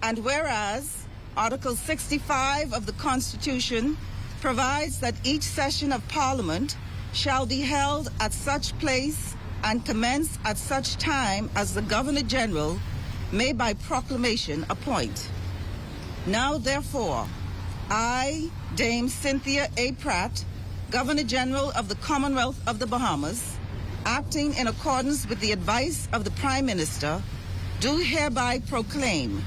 And whereas Article 65 of the Constitution provides that each session of Parliament shall be held at such place and commence at such time as the Governor-General may by proclamation appoint. Now, therefore, I, Dame Cynthia A. Pratt, Governor-General of the Commonwealth of the Bahamas, acting in accordance with the advice of the Prime Minister, do hereby proclaim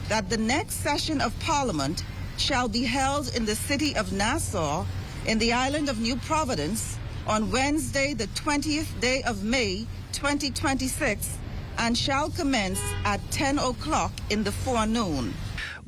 that the next session of Parliament shall be held in the city of Nassau in the island of New Providence on Wednesday, the 20th day of May, 2026, and shall commence at 10 o'clock in the forenoon.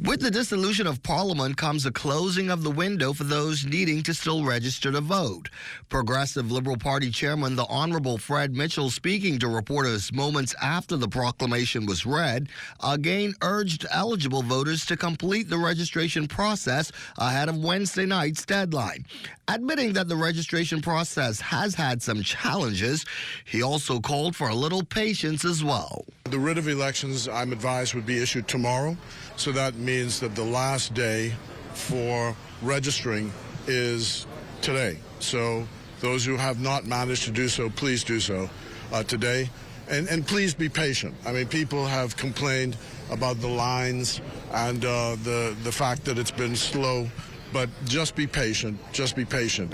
With the dissolution of Parliament comes a closing of the window for those needing to still register to vote. Progressive Liberal Party Chairman, the Honorable Fred Mitchell, speaking to reporters moments after the proclamation was read, again urged eligible voters to complete the registration process ahead of Wednesday night's deadline. Admitting that the registration process has had some challenges, he also called for a little patience as well. The writ of elections, I'm advised, would be issued tomorrow, so that means that the last day for registering is today. So those who have not managed to do so, please do so today. And please be patient. I mean, people have complained about the lines and the fact that it's been slow but just be patient,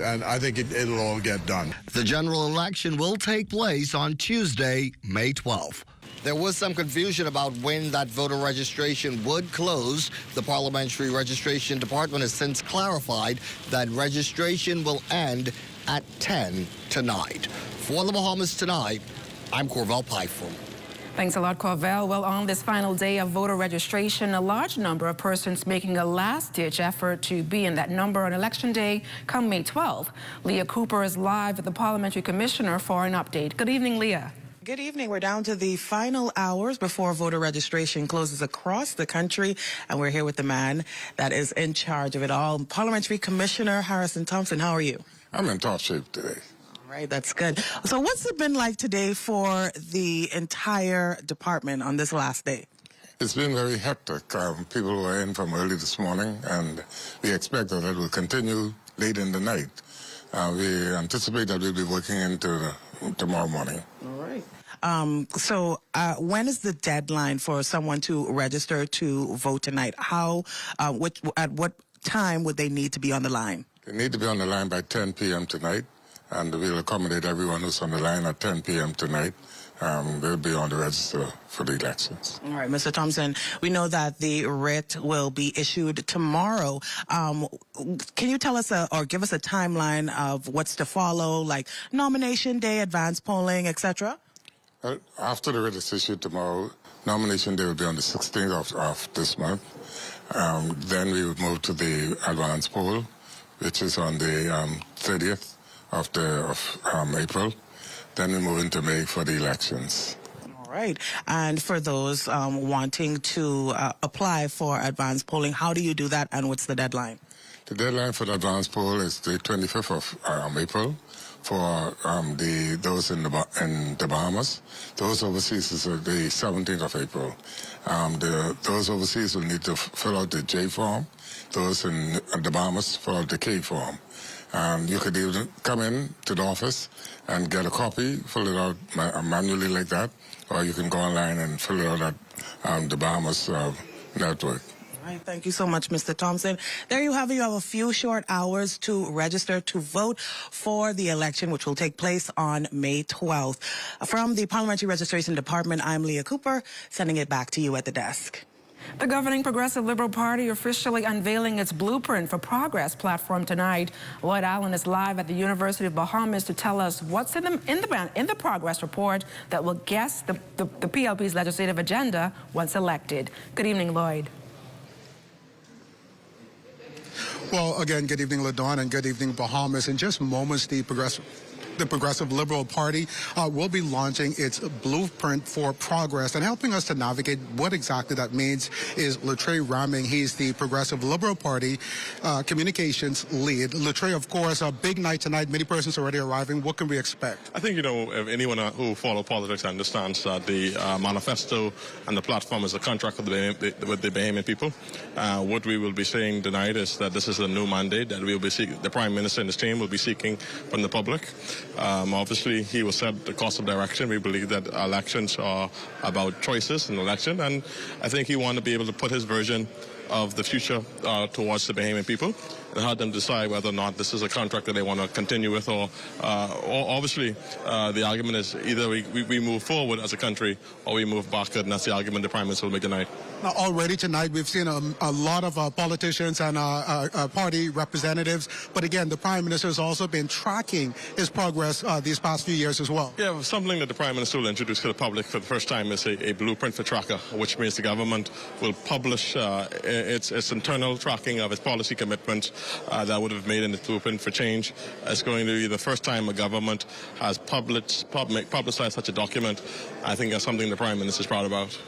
and I think it'll all get done. The general election will take place on Tuesday, May 12th. There was some confusion about when that voter registration would close. The Parliamentary Registration Department has since clarified that registration will end at 10 tonight. For the Bahamas Tonight, I'm Corvell Pfeiffer. Thanks a lot, Corvell. Well, on this final day of voter registration, a large number of persons making a last-ditch effort to be in that number on Election Day come May 12th. Leah Cooper is live with the Parliamentary Commissioner for an update. Good evening, Leah. Good evening. We're down to the final hours before voter registration closes across the country, and we're here with the man that is in charge of it all, Parliamentary Commissioner Harrison Thompson. How are you? I'm in top shape today. All right, that's good. So what's it been like today for the entire department on this last day? It's been very hectic. People were in from early this morning, and we expect that it will continue late in the night. We anticipate that we'll be working into tomorrow morning. All right. So when is the deadline for someone to register to vote tonight? At what time would they need to be on the line? They need to be on the line by 10 p.m. tonight, and we'll accommodate everyone who's on the line at 10 p.m. tonight. They'll be on the register for the elections. All right, Mr. Thompson, we know that the writ will be issued tomorrow. Can you tell us or give us a timeline of what's to follow, like nomination day, advance polling, etc.? After the writ is issued tomorrow, nomination day will be on the 16th of this month. Then we would move to the advance poll, which is on the 30th of April. Then we move into May for the elections. All right. And for those wanting to apply for advance polling, how do you do that, and what's the deadline? The deadline for the advance poll is the 25th of April for those in the Bahamas. Those overseas is the 17th of April. Those overseas will need to fill out the J form. Those in the Bahamas fill out the K form. You could either come in to the office and get a copy, fill it out manually like that, or you can go online and fill it out at the Bahamas network. All right, thank you so much, Mr. Thompson. There you have it. You have a few short hours to register to vote for the election, which will take place on May 12th. From the Parliamentary Registration Department, I'm Leah Cooper, sending it back to you at the desk. The governing Progressive Liberal Party officially unveiling its Blueprint for Progress platform tonight. Lloyd Allen is live at the University of Bahamas to tell us what's in the progress report that will guess the PLP's legislative agenda once elected. Good evening, Lloyd. Well, again, good evening, LaDawn, and good evening, Bahamas. In just moments, the Progressive Liberal Party will be launching its Blueprint for Progress, and helping us to navigate what exactly that means is Latre Raming. He's the Progressive Liberal Party communications lead. Latre, of course, a big night tonight. Many persons already arriving. What can we expect? I think, if anyone who follows politics understands that the manifesto and the platform is a contract with the Bahamian people. What we will be saying tonight is that this is a new mandate that we will be seeking. The Prime Minister and his team will be seeking from the public. Obviously, he will set the course of direction. We believe that elections are about choices in an election, and I think he wants to be able to put his version of the future towards the Bahamian people and help them decide whether or not this is a contract that they want to continue with, or obviously the argument is either we move forward as a country or we move backward, and that's the argument the Prime Minister will make tonight. Now, already tonight, we've seen a lot of politicians and party representatives, but again, the Prime Minister has also been tracking his progress these past few years as well. Yeah, something that the Prime Minister will introduce to the public for the first time is a blueprint for tracker, which means the government will publish its internal tracking of its policy commitments that would have made in the blueprint for change. It's going to be the first time a government has publicized such a document. I think that's something the Prime Minister is proud about.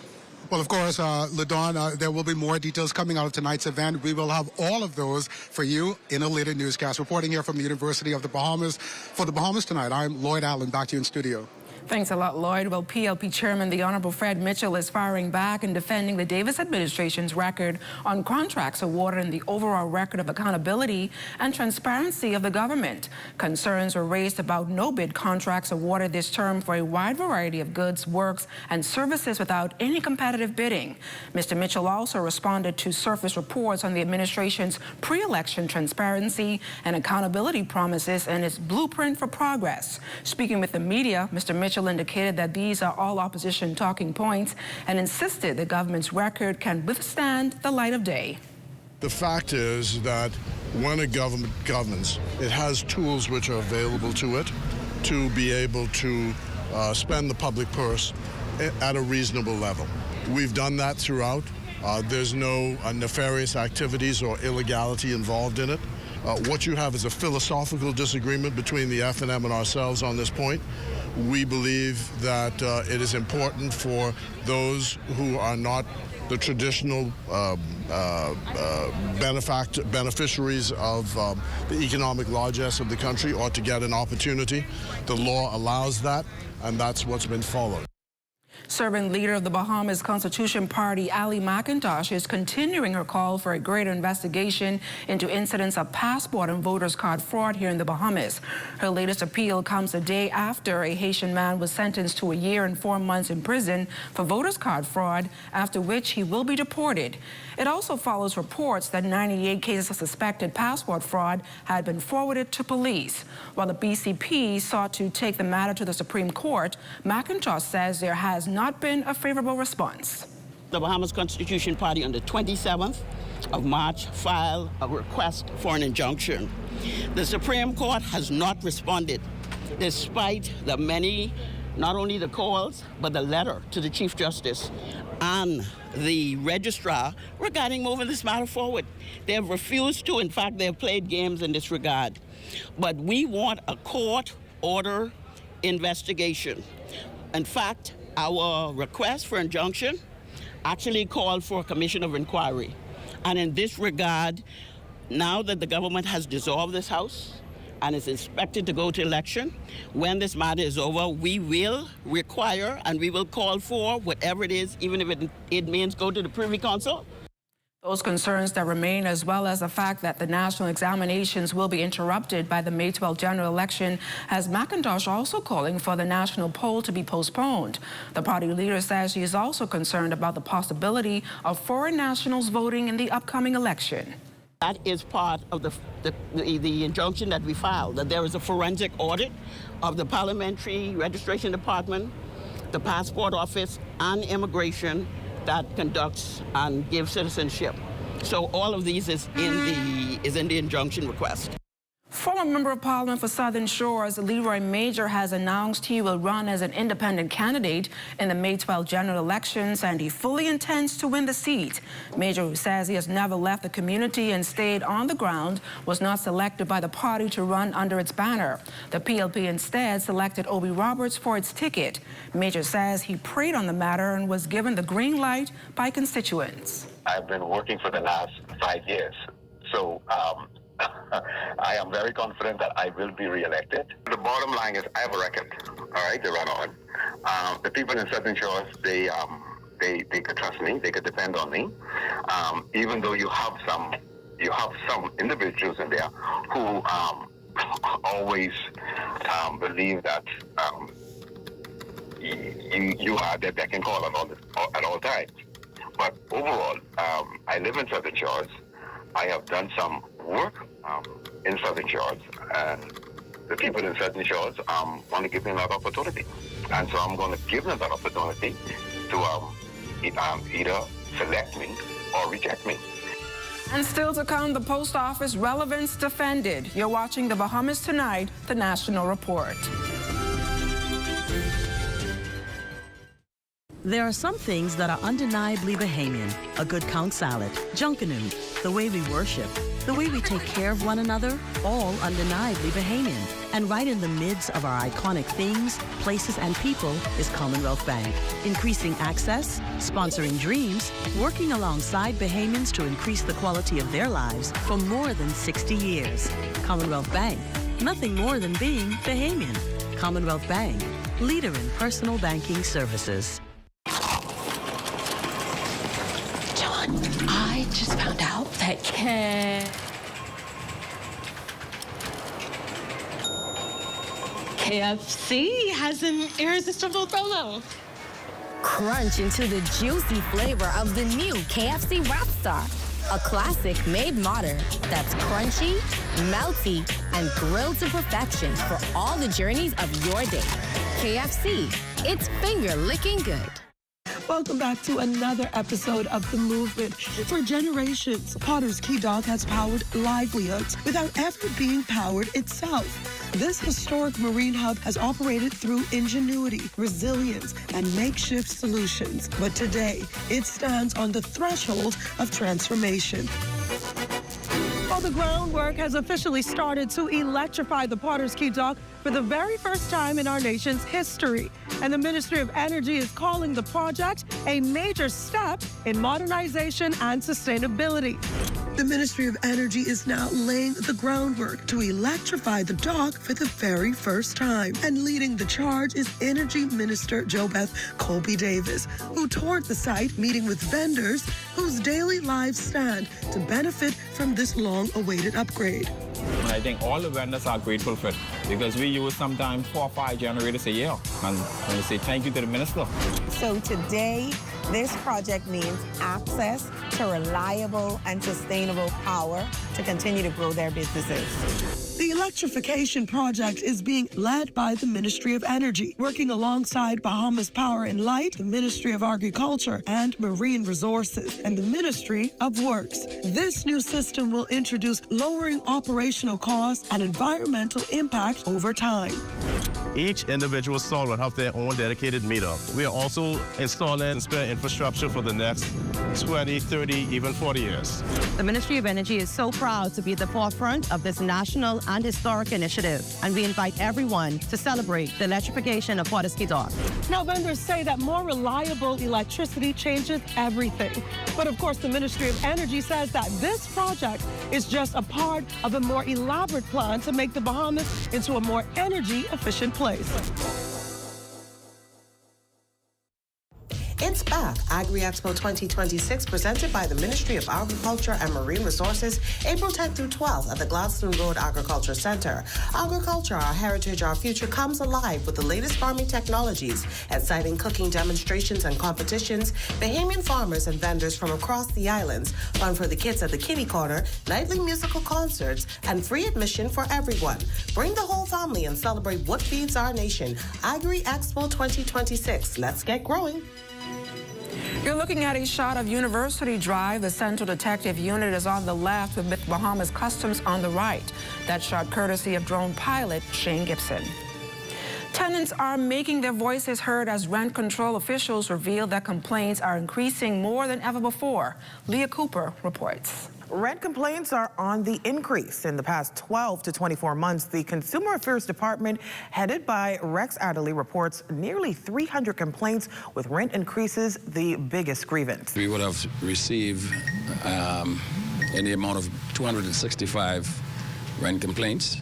Well, of course, LaDawn, there will be more details coming out of tonight's event. We will have all of those for you in a later newscast. Reporting here from the University of the Bahamas. For the Bahamas Tonight, I'm Lloyd Allen. Back to you in studio. Thanks a lot, Lloyd. Well, PLP Chairman, the Honorable Fred Mitchell, is firing back and defending the Davis administration's record on contracts awarded and the overall record of accountability and transparency of the government. Concerns were raised about no-bid contracts awarded this term for a wide variety of goods, works, and services without any competitive bidding. Mr. Mitchell also responded to surface reports on the administration's pre-election transparency and accountability promises and its blueprint for progress. Speaking with the media, Mr. Mitchell indicated that these are all opposition talking points and insisted the government's record can withstand the light of day. The fact is that when a government governs, it has tools which are available to it to be able to spend the public purse at a reasonable level. We've done that throughout. There's no nefarious activities or illegality involved in it. What you have is a philosophical disagreement between the F&M and ourselves on this point. We believe that it is important for those who are not the traditional beneficiaries of the economic largesse of the country ought to get an opportunity. The law allows that, and that's what's been followed. Serving leader of the Bahamas Constitution Party, Ali McIntosh, is continuing her call for a greater investigation into incidents of passport and voters card fraud here in the Bahamas. Her latest appeal comes a day after a Haitian man was sentenced to 1 year and 4 months in prison for voters card fraud, after which he will be deported. It also follows reports that 98 cases of suspected passport fraud had been forwarded to police. While the BCP sought to take the matter to the Supreme Court, McIntosh says there has not been a favorable response. The Bahamas Constitution Party on the 27th of March filed a request for an injunction. The Supreme Court has not responded, despite the many, not only the calls, but the letter to the Chief Justice and the registrar regarding moving this matter forward. They have refused to. In fact, they have played games in this regard. But we want a court order investigation. In fact, our request for injunction actually called for a commission of inquiry. And in this regard, now that the government has dissolved this House and is expected to go to election, when this matter is over, we will require and we will call for whatever it is, even if it means go to the Privy Council. Those concerns that remain, as well as the fact that the national examinations will be interrupted by the May 12 general election, has McIntosh also calling for the national poll to be postponed. The party leader says she is also concerned about the possibility of foreign nationals voting in the upcoming election. That is part of the injunction that we filed, that there is a forensic audit of the Parliamentary Registration Department, the Passport Office, and Immigration that conducts and gives citizenship. So all of these is in the injunction request. Former Member of Parliament for Southern Shores, Leroy Major, has announced he will run as an independent candidate in the May 12 general elections, and he fully intends to win the seat. Major, who says he has never left the community and stayed on the ground, was not selected by the party to run under its banner. The PLP instead selected Obi Roberts for its ticket. Major says he prayed on the matter and was given the green light by constituents. I've been working for the last 5 years, so I am very confident that I will be re-elected. The bottom line is I have a record, all right, to run on. The people in Southern Shores, they could trust me, they could depend on me. Even though you have some individuals in there who always believe that you are that they can call at all times. But overall, I live in Southern Shores. I have done some work in Southern Shores, and the people in Southern Shores want to give me that opportunity. And so I'm going to give them that opportunity to either select me or reject me. And still to come, the post office relevance defended. You're watching the Bahamas Tonight, the National Report. There are some things that are undeniably Bahamian. A good count salad, junkanoo, the way we worship, the way we take care of one another, all undeniably Bahamian. And right in the midst of our iconic things, places, and people is Commonwealth Bank. Increasing access, sponsoring dreams, working alongside Bahamians to increase the quality of their lives for more than 60 years. Commonwealth Bank, nothing more than being Bahamian. Commonwealth Bank, leader in personal banking services. John, I just found out that KFC has an irresistible promo. Crunch into the juicy flavor of the new KFC Rapstar. A classic made modern that's crunchy, melty, and grilled to perfection for all the journeys of your day. KFC, it's finger-licking good. Welcome back to another episode of The Movement. For generations, Potter's Key Dock has powered livelihoods without ever being powered itself. This historic marine hub has operated through ingenuity, resilience, and makeshift solutions. But today, it stands on the threshold of transformation. Well, the groundwork has officially started to electrify the Potter's Key Dock for the very first time in our nation's history. And the Ministry of Energy is calling the project a major step in modernization and sustainability. The Ministry of Energy is now laying the groundwork to electrify the dock for the very first time. And leading the charge is Energy Minister JoBeth Colby Davis, who toured the site meeting with vendors whose daily lives stand to benefit from this long-awaited upgrade. I think all the vendors are grateful for it because we use sometimes 4 or 5 generators a year. And we say thank you to the minister. So today, this project means access to reliable and sustainable power to continue to grow their businesses. The electrification project is being led by the Ministry of Energy, working alongside Bahamas Power and Light, the Ministry of Agriculture and Marine Resources, and the Ministry of Works. This new system will introduce lowering operational costs and environmental impact over time. Each individual stall will have their own dedicated meter. We are also installing spare infrastructure for the next 20, 30, even 40 years. The Ministry of Energy is so proud to be at the forefront of this national and historic initiative, and we invite everyone to celebrate the electrification of Potter's Key Dock. Now, vendors say that more reliable electricity changes everything. But of course, the Ministry of Energy says that this project is just a part of a more elaborate plan to make the Bahamas into a more energy-efficient place. It's back. Agri-Expo 2026, presented by the Ministry of Agriculture and Marine Resources, April 10th through 12th at the Gladstone Road Agriculture Center. Agriculture, our heritage, our future, comes alive with the latest farming technologies, exciting cooking demonstrations and competitions, Bahamian farmers and vendors from across the islands, fun for the kids at the Kitty Corner, nightly musical concerts, and free admission for everyone. Bring the whole family and celebrate what feeds our nation. Agri-Expo 2026. Let's get growing. You're looking at a shot of University Drive. The Central Detective Unit is on the left with Bahamas Customs on the right. That shot courtesy of drone pilot Shane Gibson. Tenants are making their voices heard as rent control officials reveal that complaints are increasing more than ever before. Leah Cooper reports. Rent complaints are on the increase. In the past 12 to 24 months, the Consumer Affairs Department, headed by Rex Adderley, reports nearly 300 complaints, with rent increases the biggest grievance. We would have received in the amount of 265 rent complaints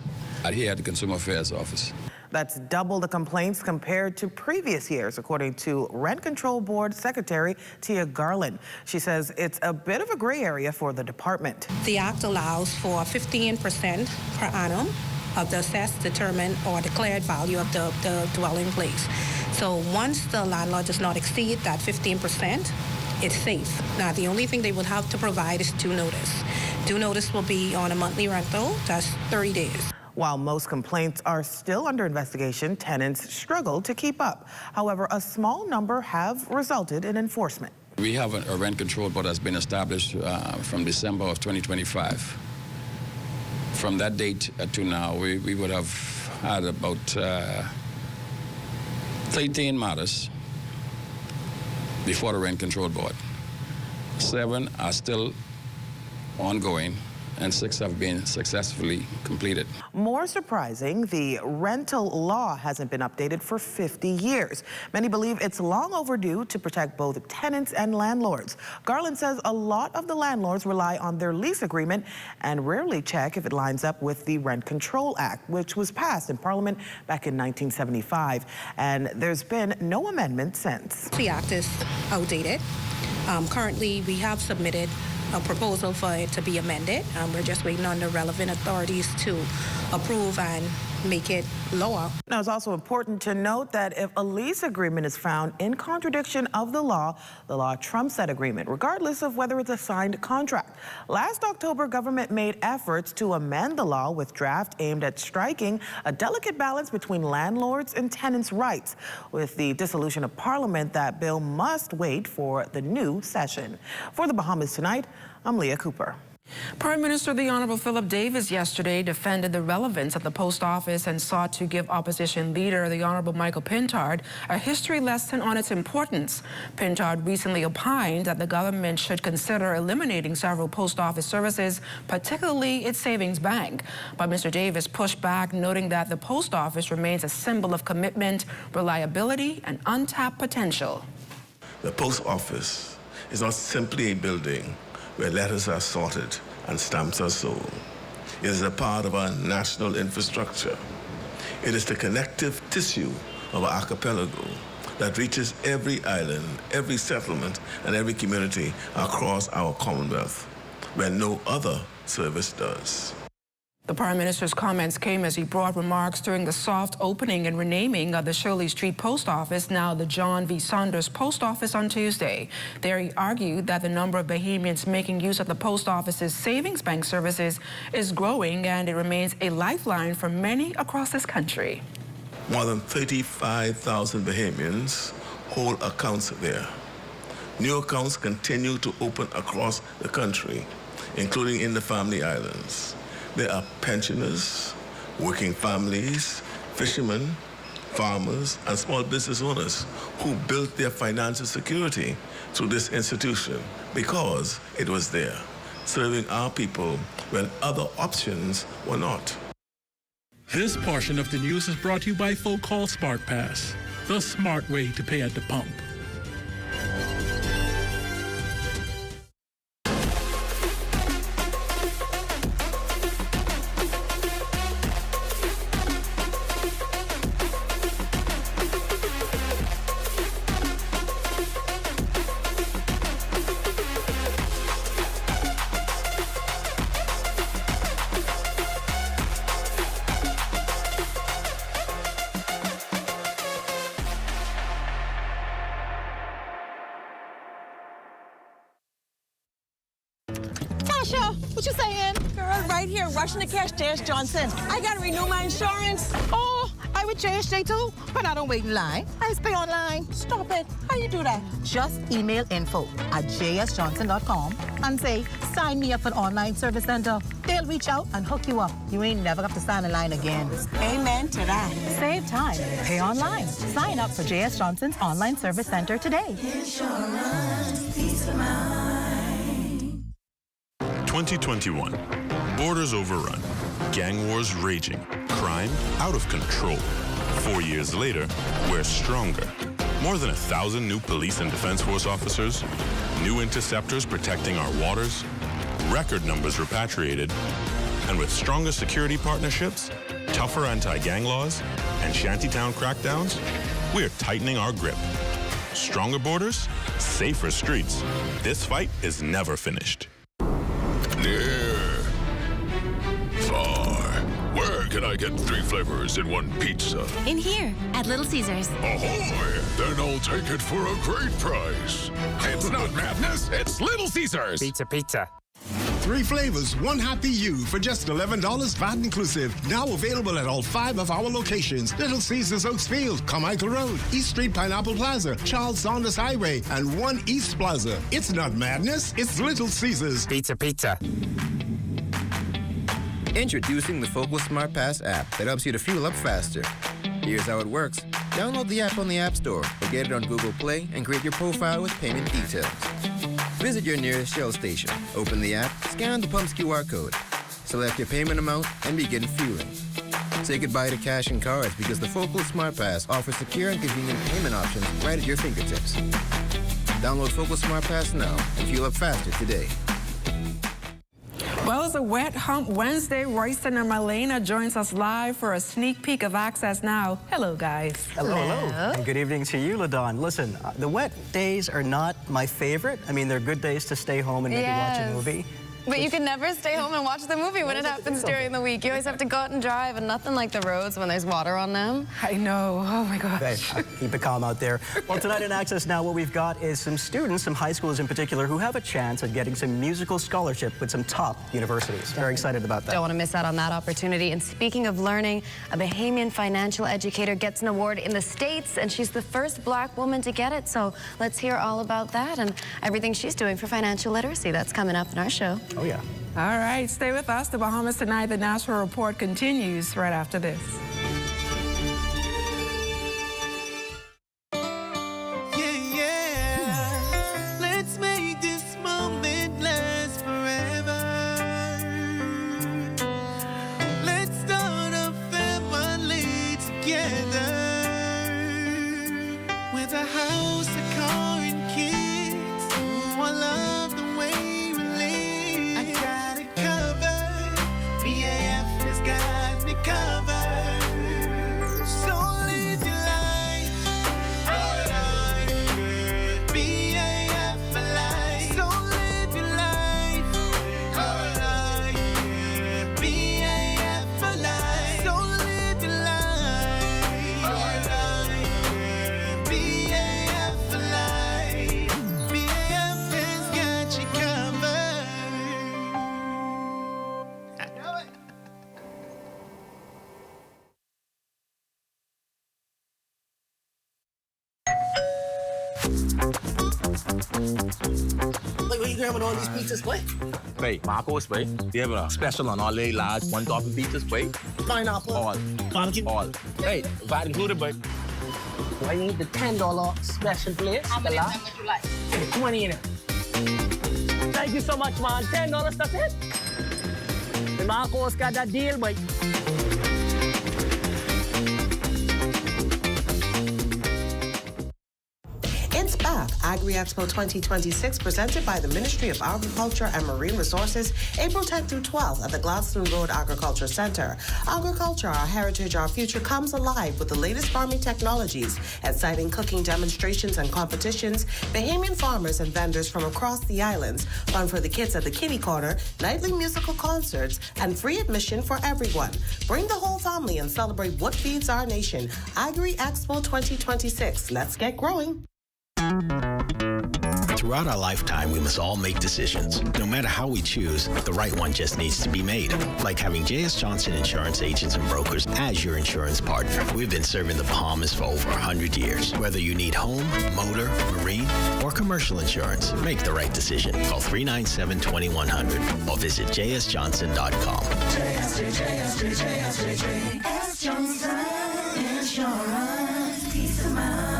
here at the Consumer Affairs Office. That's double the complaints compared to previous years, according to Rent Control Board Secretary Tia Garland. She says it's a bit of a gray area for the department. The Act allows for 15% per annum of the assessed, determined, or declared value of the dwelling place. So once the landlord does not exceed that 15%, it's safe. Now, the only thing they will have to provide is due notice. Due notice will be on a monthly rental, that's 30 days. While most complaints are still under investigation, tenants struggle to keep up. However, a small number have resulted in enforcement. We have a rent control board that's been established from December of 2025. From that date to now, we would have had about 13 matters before the rent control board. 7 are still ongoing, and 6 have been successfully completed. More surprising, the rental law hasn't been updated for 50 years. Many believe it's long overdue to protect both tenants and landlords. Garland says a lot of the landlords rely on their lease agreement and rarely check if it lines up with the Rent Control Act, which was passed in Parliament back in 1975. And there's been no amendment since. The act is outdated. Currently, we have submitted a proposal for it to be amended. We're just waiting on the relevant authorities to approve and make it law. Now, it's also important to note that if a lease agreement is found in contradiction of the law trumps that agreement, regardless of whether it's a signed contract. Last October, government made efforts to amend the law with draft aimed at striking a delicate balance between landlords and tenants' rights. With the dissolution of Parliament, that bill must wait for the new session. For the Bahamas Tonight, I'm Leah Cooper. Prime Minister the Honorable Philip Davis yesterday defended the relevance of the post office and sought to give opposition leader the Honorable Michael Pintard a history lesson on its importance. Pintard recently opined that the government should consider eliminating several post office services, particularly its savings bank. But Mr. Davis pushed back, noting that the post office remains a symbol of commitment, reliability, and untapped potential. The post office is not simply a building where letters are sorted and stamps are sold. It is a part of our national infrastructure. It is the connective tissue of our archipelago that reaches every island, every settlement, and every community across our Commonwealth, where no other service does. The Prime Minister's comments came as he brought remarks during the soft opening and renaming of the Shirley Street Post Office, now the John V. Saunders Post Office, on Tuesday. There he argued that the number of Bahamians making use of the post office's savings bank services is growing, and it remains a lifeline for many across this country. More than 35,000 Bahamians hold accounts there. New accounts continue to open across the country, including in the Family Islands. There are pensioners, working families, fishermen, farmers, and small business owners who built their financial security through this institution because it was there, serving our people when other options were not. This portion of the news is brought to you by Folk Call Smart Pass, the smart way to pay at the pump. What you saying? Girl, right here, rushing to cash, J.S. Johnson. I gotta renew my insurance. Oh, I with JSJ too, but I don't wait in line. I just pay online. Stop it. How you do that? Just email info@jsjohnson.com and say, sign me up for the online service center. They'll reach out and hook you up. You ain't never have to stand in line again. Amen to that. Save time. Pay online. Sign up for J.S. Johnson's online service center today. Insurance, peace of mind. 2021. Borders overrun. Gang wars raging. Crime out of control. 4 years later, we're stronger. More than 1,000 new police and defense force officers, new interceptors protecting our waters, record numbers repatriated, and with stronger security partnerships, tougher anti-gang laws, and shantytown crackdowns, we're tightening our grip. Stronger borders, safer streets. This fight is never finished. Near. Far. Where can I get 3 flavors in one pizza? In here, at Little Caesars. Ahoy! Then I'll take it for a great price. It's not madness, it's Little Caesars. Pizza. 3 flavors, 1 happy you for just $11 VAT inclusive. Now available at all 5 of our locations. Little Caesars Oaksfield, Carmichael Road, East Street Pineapple Plaza, Charles Saunders Highway, and 1 East Plaza. It's not madness, it's Little Caesars. Pizza. Introducing the Focal Smart Pass app that helps you to fuel up faster. Here's how it works. Download the app on the App Store or get it on Google Play and create your profile with payment details. Visit your nearest Shell station, open the app, scan the pump's QR code, Select your payment amount and begin fueling. Say goodbye to cash and cards because the Focal Smart Pass offers secure and convenient payment options right at your fingertips. Download Focal Smart Pass now and fuel up faster today. Well, it's a wet hump Wednesday. Royston and Marlena joins us live for a sneak peek of Access Now. Hello, guys. Hello. And good evening to you, LaDawn. Listen, the wet days are not my favorite. I mean, they're good days to stay home and maybe watch a movie. But you can never stay home and watch the movie when it happens during the week. You always have to go out and drive, and nothing like the roads when there's water on them. I know. Oh, my gosh. Okay, keep it calm out there. Well, tonight in Access Now, what we've got is some students, some high schools in particular, who have a chance at getting some musical scholarship with some top universities. Very excited about that. Don't want to miss out on that opportunity. And speaking of learning, a Bahamian financial educator gets an award in the States, and she's the first Black woman to get it. So let's hear all about that and everything she's doing for financial literacy. That's coming up in our show. Oh, yeah. All right, stay with us. The Bahamas Tonight, the National Report continues right after this. Let's make this moment last forever. Let's start a family together with a house, a car, and kids. Oh, I love the way we live. I got it covered. BAF has got me covered. So live your life. BAF for life. So live your life. BAF for life. So live your life. BAF for life. BAF has got you covered. Like, where you grabbing all these pizzas, boy? Wait, Marcos, wait. We have a special on all the large one-topping pizzas, wait. Pineapple. All. Barbecue. All. Hey, VAT included, but I need the $10 special plate. How many would you like? 20 in it. Thank you so much, man. $10, that's it. The Marcos got that deal, boy. It's back. Agri-Expo 2026, presented by the Ministry of Agriculture and Marine Resources, April 10th through 12th at the Gladstone Road Agriculture Center. Agriculture, our heritage, our future, comes alive with the latest farming technologies, exciting cooking demonstrations and competitions, Bahamian farmers and vendors from across the islands, fun for the kids at the Kitty Corner, nightly musical concerts, and free admission for everyone. Bring the whole family and celebrate what feeds our nation. Agri-Expo 2026. Let's get growing. Throughout our lifetime, we must all make decisions. No matter how we choose, the right one just needs to be made. Like having J.S. Johnson Insurance Agents and Brokers as your insurance partner. We've been serving the Bahamas for over 100 years. Whether you need home, motor, marine, or commercial insurance, make the right decision. Call 397-2100 or visit jsjohnson.com. JS Johnson Insurance, peace of mind.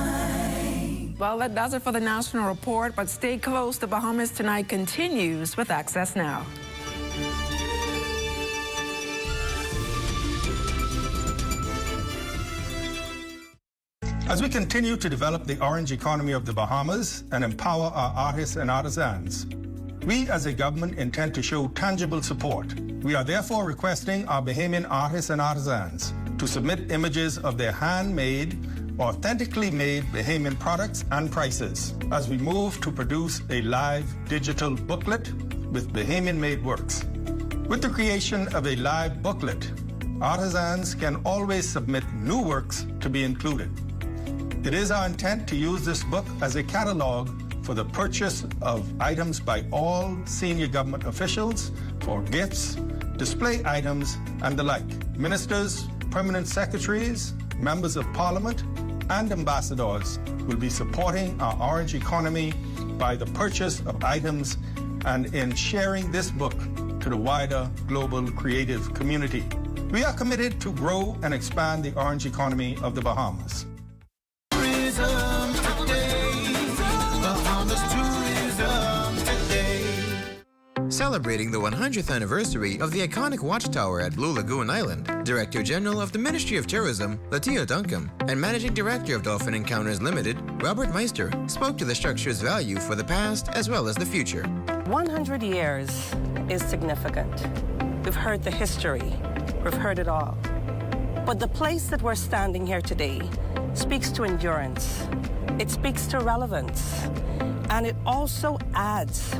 Well, that does it for the National Report, but stay close. The Bahamas Tonight continues with Access Now. As we continue to develop the orange economy of the Bahamas and empower our artists and artisans, we as a government intend to show tangible support. We are therefore requesting our Bahamian artists and artisans to submit images of their handmade, authentically made Bahamian products and prices as we move to produce a live digital booklet with Bahamian-made works. With the creation of a live booklet, artisans can always submit new works to be included. It is our intent to use this book as a catalog for the purchase of items by all senior government officials for gifts, display items, and the like. Ministers, permanent secretaries, members of parliament, and ambassadors will be supporting our orange economy by the purchase of items and in sharing this book to the wider global creative community. We are committed to grow and expand the orange economy of the Bahamas. Tourism today. Bahamas tourism today. So Celebrating the 100th anniversary of the iconic watchtower at Blue Lagoon Island, Director General of the Ministry of Tourism, Latia Duncombe, and Managing Director of Dolphin Encounters Limited, Robert Meister, spoke to the structure's value for the past as well as the future. 100 years is significant. We've heard the history. We've heard it all. But the place that we're standing here today speaks to endurance. It speaks to relevance. And it also adds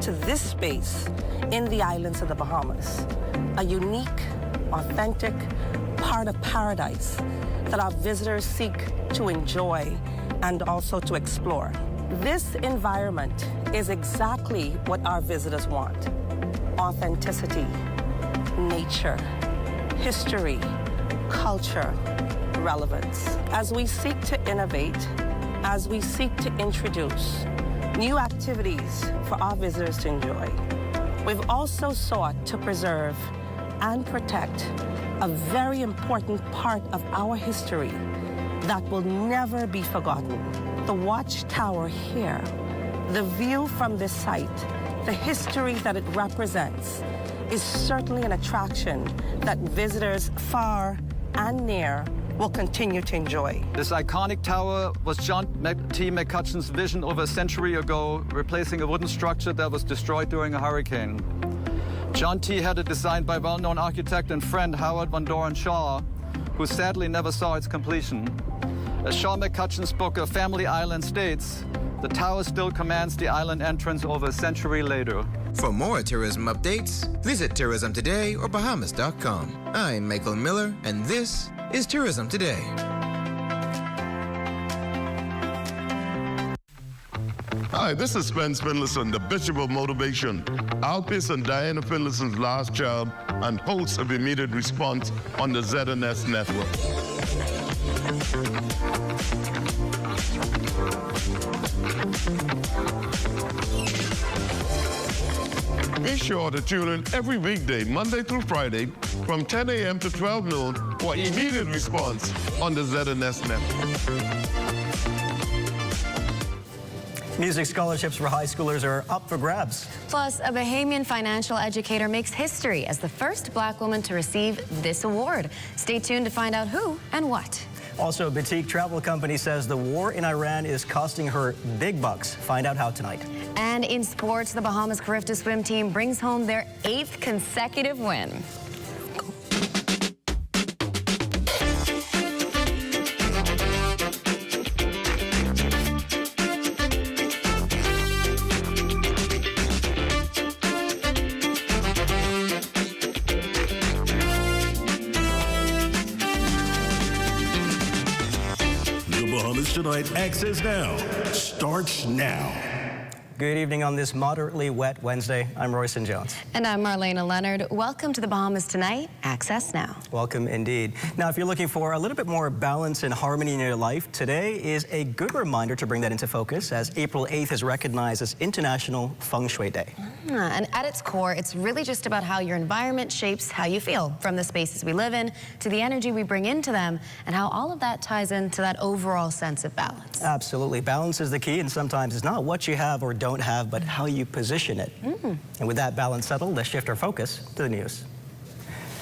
to this space in the islands of the Bahamas, a unique, authentic part of paradise that our visitors seek to enjoy and also to explore. This environment is exactly what our visitors want: authenticity, nature, history, culture, relevance. As we seek to innovate, as we seek to introduce new activities for our visitors to enjoy, we've also sought to preserve and protect a very important part of our history that will never be forgotten. The watchtower here, the view from this site, the history that it represents, is certainly an attraction that visitors far and near will continue to enjoy. This iconic tower was John T. McCutcheon's vision over a century ago, replacing a wooden structure that was destroyed during a hurricane. John T. had it designed by well-known architect and friend Howard Van Doren Shaw, who sadly never saw its completion. As Shaw McCutcheon's book, A Family Island, states, the tower still commands the island entrance over a century later. For more tourism updates, visit Tourism Today or Bahamas.com. I'm Michael Miller, and this is Tourism Today. Hi, this is Spence Finlayson, the Bishop of Motivation, Alpis and Diana Finlayson's last child, and host of Immediate Response on the ZNS network. Be sure to tune in every weekday, Monday through Friday, from 10 a.m. to 12 noon for Immediate Response on the ZNS network. Music scholarships for high schoolers are up for grabs. Plus, a Bahamian financial educator makes history as the first Black woman to receive this award. Stay tuned to find out who and what. Also, a boutique travel company says the war in Iran is costing her big bucks. Find out how tonight. And in sports, the Bahamas Carifta swim team brings home their 8th consecutive win. Tonight, Access Now starts now. Good evening on this moderately wet Wednesday. I'm Royson Jones. And I'm Marlena Leonard. Welcome to the Bahamas Tonight, Access Now. Welcome indeed. Now, if you're looking for a little bit more balance and harmony in your life, today is a good reminder to bring that into focus, as April 8th is recognized as International Feng Shui Day. And at its core, it's really just about how your environment shapes how you feel, from the spaces we live in to the energy we bring into them, and how all of that ties into that overall sense of balance. Absolutely. Balance is the key, and sometimes it's not what you have or don't have, but how you position it. And with that balance settled, let's shift our focus to the news.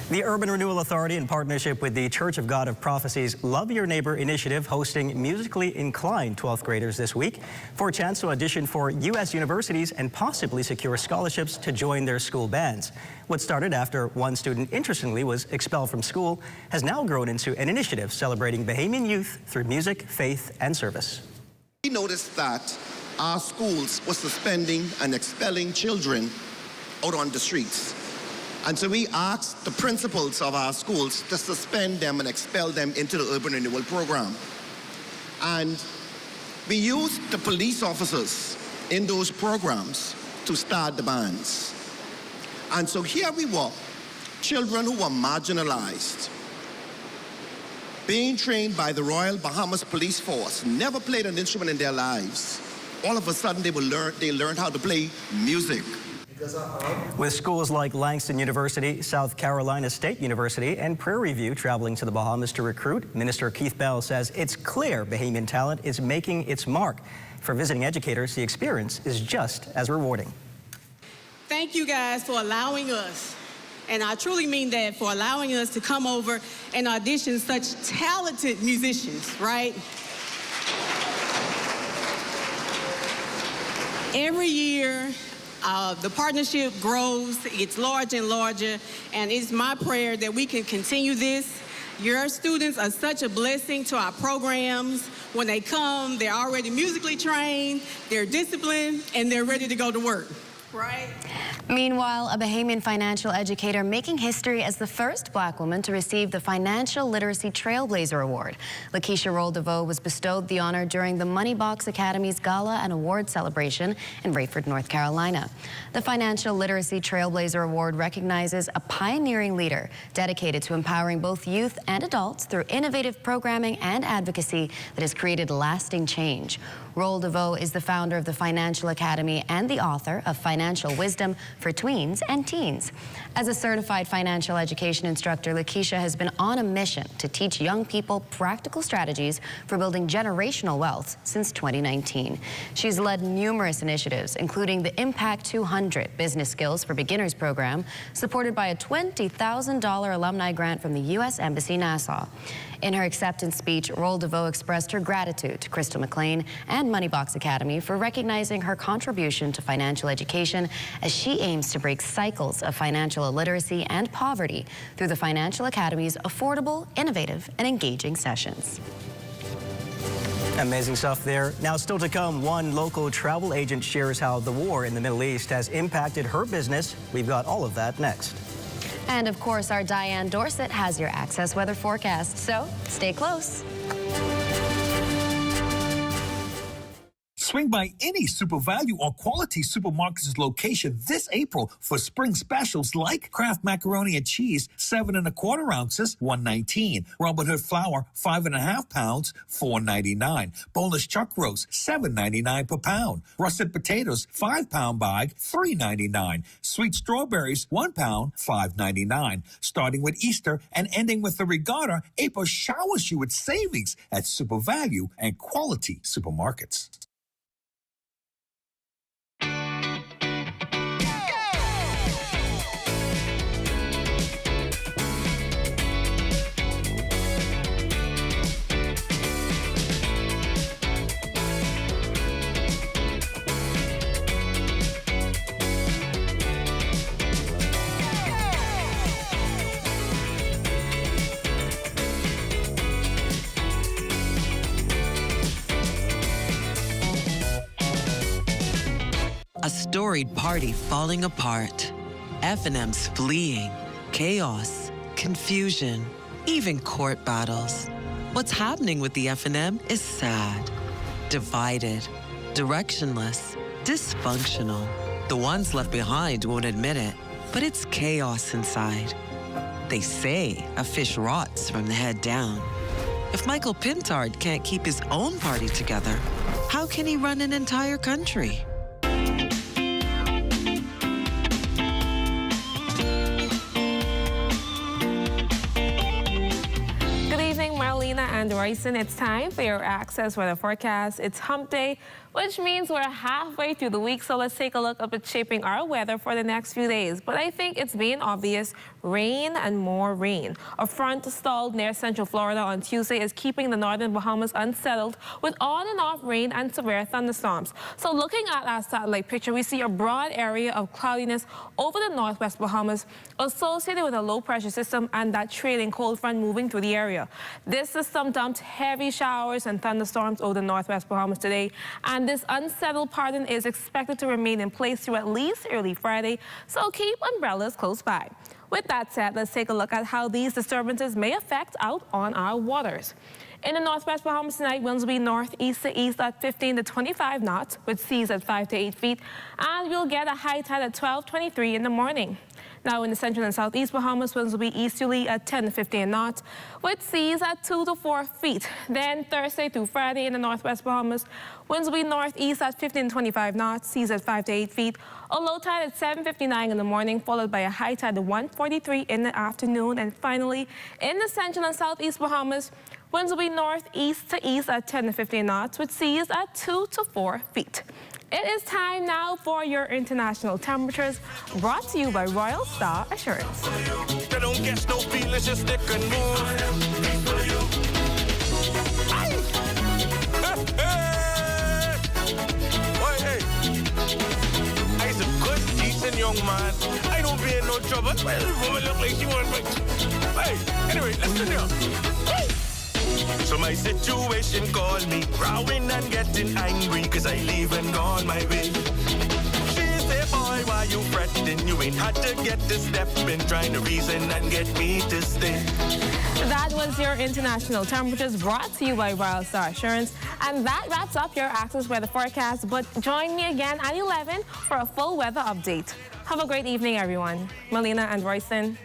The Urban Renewal Authority, in partnership with the Church of God of Prophecy's Love Your Neighbor initiative, hosting musically inclined 12th graders this week for a chance to audition for U.S. universities and possibly secure scholarships to join their school bands. What started after one student, interestingly, was expelled from school has now grown into an initiative celebrating Bahamian youth through music, faith, and service. We noticed that our schools were suspending and expelling children out on the streets. And so we asked the principals of our schools to suspend them and expel them into the Urban Renewal Program. And we used the police officers in those programs to start the bands. And so here we were, children who were marginalized, being trained by the Royal Bahamas Police Force, never played an instrument in their lives. All of a sudden they learned how to play music. With schools like Langston University, South Carolina State University, and Prairie View traveling to the Bahamas to recruit, Minister Keith Bell says it's clear Bahamian talent is making its mark. For visiting educators, the experience is just as rewarding. Thank thank you guys for allowing us, and I truly mean that, for allowing us to come over and audition such talented musicians, right? Every year, the partnership grows, it gets larger and larger, and it's my prayer that we can continue this. Your students are such a blessing to our programs. When they come, they're already musically trained, they're disciplined, and they're ready to go to work. Right. Meanwhile, a Bahamian financial educator making history as the first Black woman to receive the Financial Literacy Trailblazer Award. Lakeisha Roll-DeVoe was bestowed the honor during the Money Box Academy's Gala and Award celebration in Rayford, North Carolina. The Financial Literacy Trailblazer Award recognizes a pioneering leader dedicated to empowering both youth and adults through innovative programming and advocacy that has created lasting change. Roll-DeVoe is the founder of the Financial Academy and the author of Financial Wisdom for Tweens and Teens. As a certified financial education instructor, Lakeisha has been on a mission to teach young people practical strategies for building generational wealth since 2019. She's led numerous initiatives, including the Impact 200 Business Skills for Beginners program, supported by a $20,000 alumni grant from the U.S. Embassy, Nassau. In her acceptance speech, Roll-DeVoe expressed her gratitude to Crystal McLean and Moneybox Academy for recognizing her contribution to financial education as she aims to break cycles of financial illiteracy and poverty through the Financial Academy's affordable, innovative, and engaging sessions. Amazing stuff there. Now, still to come, one local travel agent shares how the war in the Middle East has impacted her business. We've got all of that next. And of course, our Diane Dorsett has your Access weather forecast, so stay close. Swing by any Super Value or Quality Supermarkets location this April for spring specials like Kraft macaroni and cheese, 7 1/4 ounces, $1.19. Robert Hood flour, 5 1/2 pounds, $4.99. Boneless chuck roast, $7.99 per pound. Russet potatoes, 5-pound bag, $3.99. Sweet strawberries, 1 pound, $5.99. Starting with Easter and ending with the regatta, April showers you with savings at Super Value and Quality Supermarkets. A storied party falling apart. F&M's fleeing. Chaos. Confusion. Even court battles. What's happening with the F&M is sad. Divided. Directionless. Dysfunctional. The ones left behind won't admit it, but it's chaos inside. They say a fish rots from the head down. If Michael Pintard can't keep his own party together, how can he run an entire country? And Royson, it's time for your Access weather forecast. It's hump day, which means we're halfway through the week, so let's take a look at what's shaping our weather for the next few days. But I think it's being obvious, rain and more rain. A front stalled near central Florida on Tuesday is keeping the northern Bahamas unsettled with on and off rain and severe thunderstorms. So looking at our satellite picture, we see a broad area of cloudiness over the northwest Bahamas associated with a low pressure system and that trailing cold front moving through the area. This system dumped heavy showers and thunderstorms over the northwest Bahamas today, and this unsettled pattern is expected to remain in place through at least early Friday, so keep umbrellas close by. With that said, let's take a look at how these disturbances may affect out on our waters. In the northwest Bahamas tonight, winds will be northeast to east at 15 to 25 knots, with seas at 5 to 8 feet, and we'll get a high tide at 12:23 in the morning. Now in the central and southeast Bahamas, winds will be easterly at 10 to 15 knots, with seas at 2 to 4 feet. Then Thursday through Friday in the northwest Bahamas, winds will be northeast at 15 to 25 knots, seas at 5 to 8 feet. A low tide at 7:59 in the morning, followed by a high tide at 1:43 in the afternoon. And finally, in the central and southeast Bahamas, winds will be northeast to east at 10 to 15 knots, with seas at 2 to 4 feet. It is time now for your international temperatures, brought to you by Royal Star Assurance. They don't get no feelings, just stick and move. I's a good, decent young man. I don't be in no trouble. Well, the woman look like she want me. Hey, anyway, listen here. So my situation called me, rowing and getting angry, cause I leave and gone my way. She say, boy, why you fretting? You ain't had to get this step in, trying to reason and get me to stay. That was your international temperatures, brought to you by Royal Star Assurance. And that wraps up your Access weather forecast. But join me again at 11 for a full weather update. Have a great evening, everyone. Melina and Royston.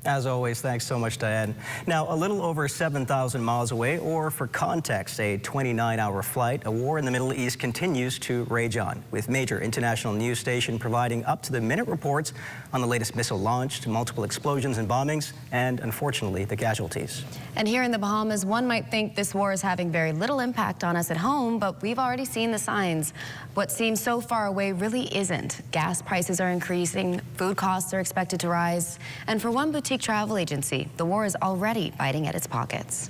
As always, thanks so much, Diane. Now, a little over 7,000 miles away, or for context, a 29-hour flight, a war in the Middle East continues to rage on, with major international news station providing up-to-the-minute reports on the latest missile launch, multiple explosions and bombings, and, unfortunately, the casualties. And here in the Bahamas, one might think this war is having very little impact on us at home, but we've already seen the signs. What seems so far away really isn't. Gas prices are increasing, food costs are expected to rise, and for one boutique travel agency, the war is already biting at its pockets.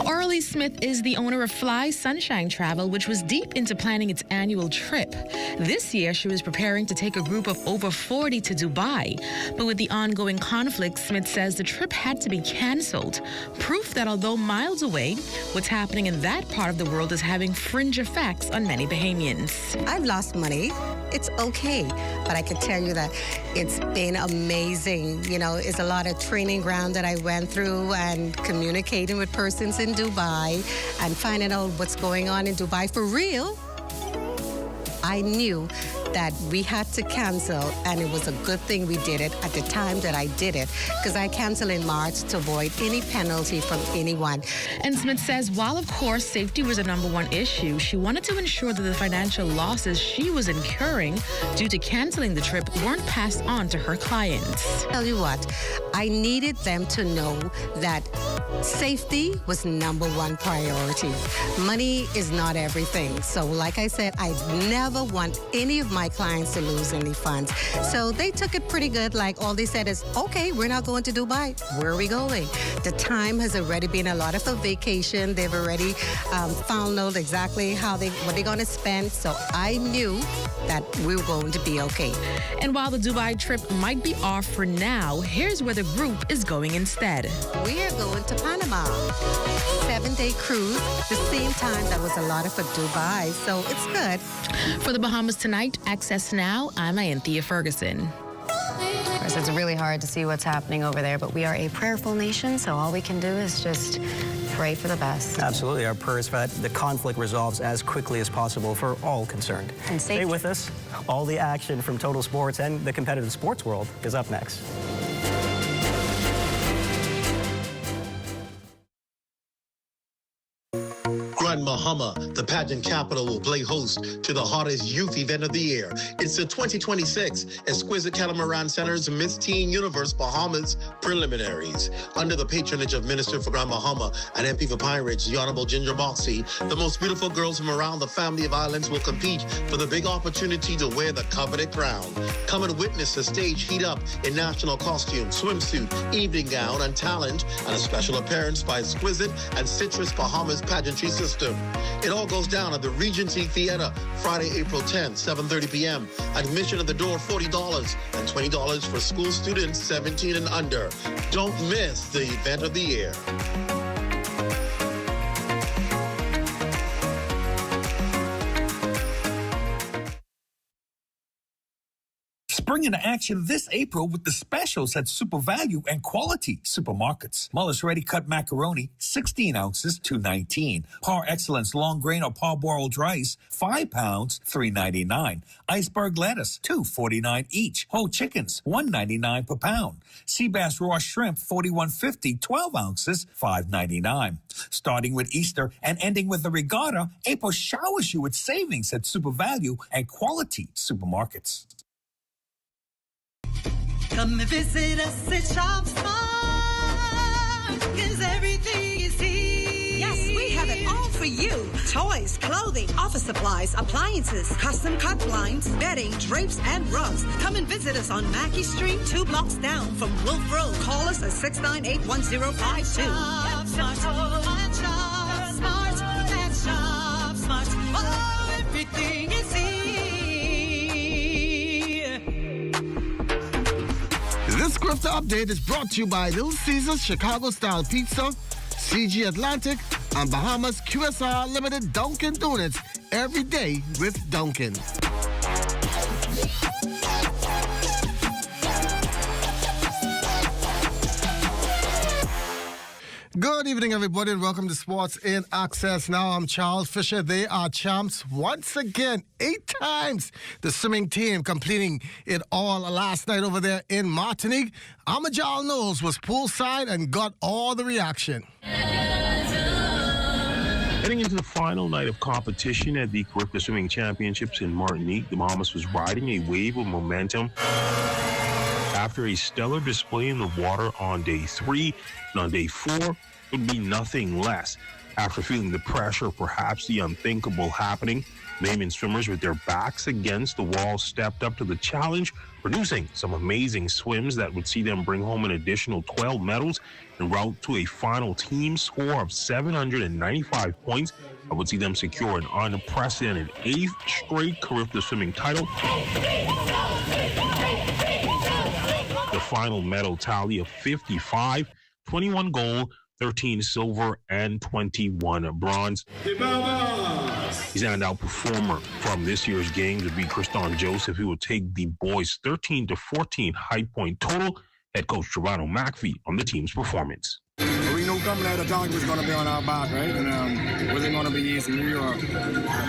Orly Smith is the owner of Fly Sunshine Travel, which was deep into planning its annual trip. This year, she was preparing to take a group of over 40 to Dubai. But with the ongoing conflict, Smith says the trip had to be canceled. Proof that although miles away, what's happening in that part of the world is having fringe effects on many Bahamians. I've lost money. It's okay, but I can tell you that it's been amazing. You know, it's a lot of training ground that I went through and communicating with persons in Dubai and finding out what's going on in Dubai for real. I knew that we had to cancel, and it was a good thing we did it at the time that I did it, because I canceled in March to avoid any penalty from anyone. And Smith says while, of course, safety was a #1 issue, she wanted to ensure that the financial losses she was incurring due to canceling the trip weren't passed on to her clients. Tell you what, I needed them to know that safety was #1 priority. Money is not everything. So like I said, I never want any of my clients to lose any funds. So they took it pretty good. Like all they said is, okay, we're not going to Dubai. Where are we going? The time has already been allotted for vacation. They've already found out exactly what they're going to spend. So I knew that we were going to be okay. And while the Dubai trip might be off for now, here's where the group is going instead. We are going to Panama. 7-day cruise, the same time that was allotted for Dubai. So it's good. For the Bahamas Tonight, Access Now, I'm Anthea Ferguson. Of course, it's really hard to see what's happening over there, but we are a prayerful nation, so all we can do is just pray for the best. Absolutely. Our prayers for that the conflict resolves as quickly as possible for all concerned. And stay with us. All the action from Total Sports and the competitive sports world is up next. Grand Bahama, the pageant capital, will play host to the hottest youth event of the year. It's the 2026 Exquisite Catamaran Center's Miss Teen Universe Bahamas Preliminaries. Under the patronage of Minister for Grand Bahama and MP for Pine Ridge, the Honorable Ginger Moxie, the most beautiful girls from around the family of islands will compete for the big opportunity to wear the coveted crown. Come and witness the stage heat up in national costume, swimsuit, evening gown, and talent, and a special appearance by Exquisite and Citrus Bahamas pageantry system. It all goes down at the Regency Theater, Friday, April 10th, 7:30 p.m. Admission at the door, $40, and $20 for school students 17 and under. Don't miss the event of the year. Spring into action this April with the specials at Super Value and Quality Supermarkets. Mullis Ready Cut Macaroni, 16 ounces, $2.19. Par Excellence Long Grain or Parboiled Rice, 5 pounds, $3.99. Iceberg Lettuce, $2.49 each. Whole Chickens, $1.99 per pound. Sea Bass Raw Shrimp, $41.50, 12 ounces, $5.99. Starting with Easter and ending with the regatta, April showers you with savings at Super Value and Quality Supermarkets. Come and visit us at Shop Smart, 'cause everything is here. Yes, we have it all for you. Toys, clothing, office supplies, appliances, custom cut blinds, bedding, drapes, and rugs. Come and visit us on Mackey Street, 2 blocks down from Wolf Road. Call us at 698-1052. Smart. Oh, everything is here. This Grifter Update is brought to you by Little Caesars Chicago-style pizza, CG Atlantic, and Bahamas QSR Limited Dunkin' Donuts. Every day with Dunkin'. Good evening, everybody, and welcome to Sports in Access Now. I'm Charles Fisher. They are champs once again, 8 times. The swimming team completing it all last night over there in Martinique. Amajal Knowles was poolside and got all the reaction. Heading into the final night of competition at the Caribbean Swimming Championships in Martinique, the Bahamas was riding a wave of momentum after a stellar display in the water on day 3, and on day 4, it would be nothing less. After feeling the pressure, perhaps the unthinkable happening, Bahamian swimmers with their backs against the wall stepped up to the challenge, producing some amazing swims that would see them bring home an additional 12 medals en route to a final team score of 795 points that would see them secure an unprecedented 8th straight Caribbean swimming title. The final medal tally of 55, 21 gold, 13 silver, and 21 bronze. The standout performer from this year's games would be Kriston Joseph, who would take the boys' 13-14 height point total. Head coach Giovanni McPhee on the team's performance. We knew coming out the target was going to be on our back, right? And it wasn't going to be easy. We were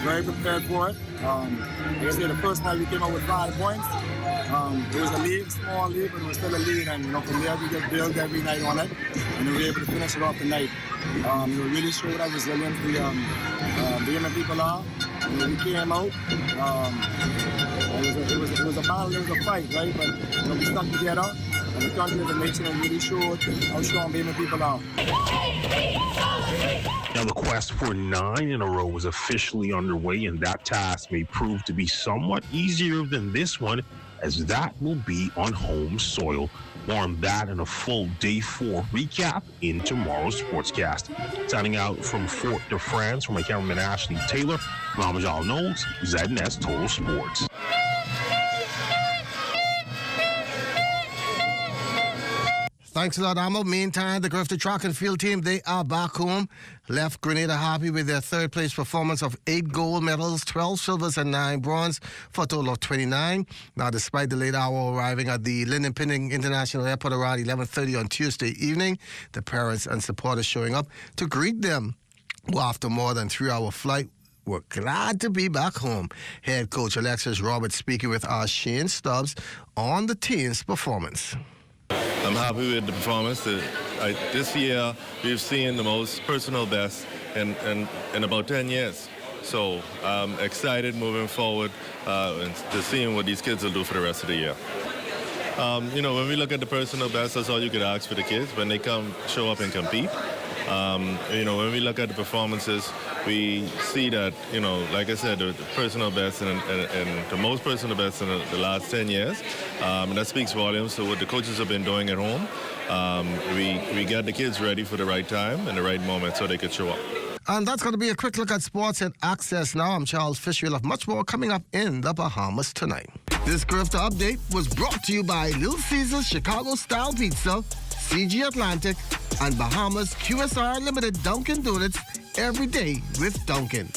very prepared for it. Like I said, the first night we came out with 5 points. It was a lead, small lead, but it was still a lead. And from there we just built every night on it, and we were able to finish it off tonight. We really showed our resilience. The Bahamian people are. We came out. It was a battle. It was a fight, right? But we stuck together. And the country as a nation and really showed how strong Bahamian people are. Now the quest for 9 in a row was officially underway, and that task may prove to be somewhat easier than this one, as that will be on home soil. More on that and a full Day 4 recap in tomorrow's Sportscast. Signing out from Fort de France from my cameraman Ashley Taylor, Amajal Knowles, ZNS Total Sports. Thanks a lot, Amo. Meantime, the Grifter track and field team, they are back home. Left Grenada happy with their third place performance of 8 gold medals, 12 silvers and 9 bronze for a total of 29. Now, despite the late hour arriving at the Lyndon Pinning International Airport around 11:30 on Tuesday evening, the parents and supporters showing up to greet them. Well, after more than 3-hour flight, we're glad to be back home. Head coach Alexis Roberts speaking with our Shane Stubbs on the team's performance. I'm happy with the performance. This year, we've seen the most personal best in about 10 years. So I'm excited moving forward to seeing what these kids will do for the rest of the year. When we look at the personal best, that's all you could ask for the kids when they come show up and compete. When we look at the performances, we see that, like I said, the personal best and the most personal best in the last 10 years. And that speaks volumes to what the coaches have been doing at home. We get the kids ready for the right time and the right moment so they could show up. And that's going to be a quick look at Sports and Access Now. I'm Charles Fisher. We'll have much more coming up in the Bahamas tonight. This Grifter Update was brought to you by Little Caesars Chicago-style pizza, CG Atlantic, and Bahamas QSR Limited Dunkin' Donuts. Every day with Dunkin'.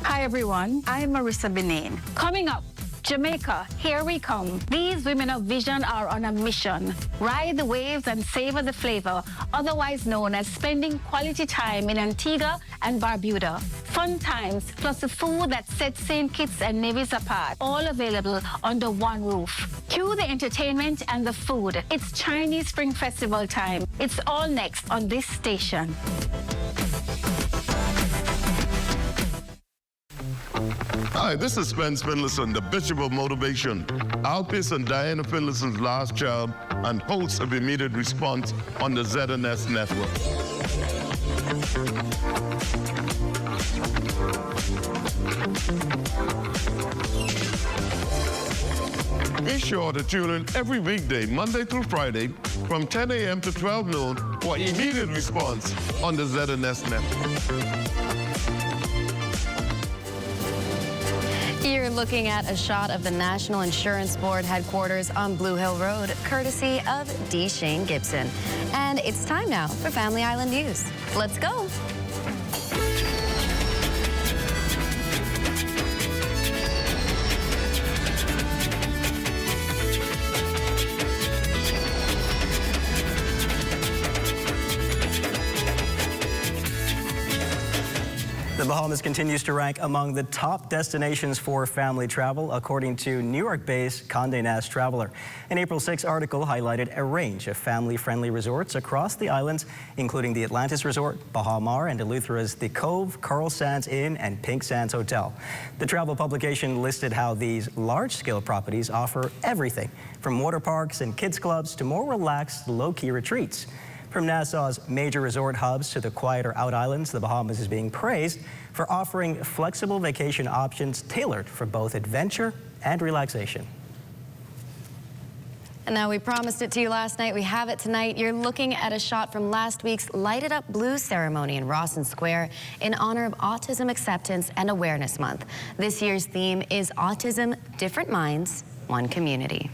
Hi everyone, I'm Marissa Benin. Coming up, Jamaica, here we come. These women of vision are on a mission. Ride the waves and savor the flavor, otherwise known as spending quality time in Antigua and Barbuda. Fun times, plus the food that sets St. Kitts and Nevis apart, all available under one roof. Cue the entertainment and the food. It's Chinese Spring Festival time. It's all next on this station. Hi, this is Spence Finlayson, the Bishop of Motivation, Alpis and Diana Finlayson's last child, and host of Immediate Response on the ZNS network. Be sure to tune in every weekday, Monday through Friday, from 10 a.m. to 12 noon for Immediate Response on the ZNS network. You're looking at a shot of the National Insurance Board headquarters on Blue Hill Road, courtesy of D. Shane Gibson. And it's time now for Family Island News. Let's go. The Bahamas continues to rank among the top destinations for family travel, according to New York-based Condé Nast Traveler. An April 6 article highlighted a range of family-friendly resorts across the islands, including the Atlantis Resort, Baha Mar, and Eleuthera's The Cove, Coral Sands Inn, and Pink Sands Hotel. The travel publication listed how these large-scale properties offer everything, from water parks and kids clubs to more relaxed, low-key retreats. From Nassau's major resort hubs to the quieter out islands, the Bahamas is being praised for offering flexible vacation options tailored for both adventure and relaxation. And now we promised it to you last night. We have it tonight. You're looking at a shot from last week's Light It Up Blues ceremony in Rawson Square in honor of Autism Acceptance and Awareness Month. This year's theme is Autism, Different Minds, One Community.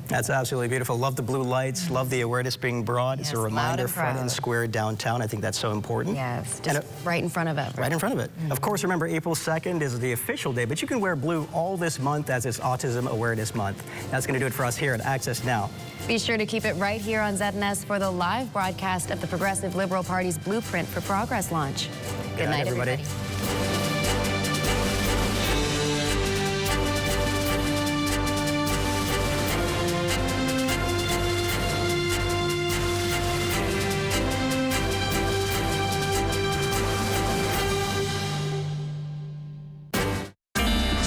That's absolutely beautiful. Love the blue lights. Love the awareness being brought. Yes, it's a reminder, loud and front proud. and square downtown. I think that's so important. Yes, just right in front of it. Right in front of it. Of course, remember, April 2nd is the official day, but you can wear blue all this month as it's Autism Awareness Month. That's going to do it for us here at Access Now. Be sure to keep it right here on ZNS for the live broadcast of the Progressive Liberal Party's Blueprint for Progress launch. Good night, everybody.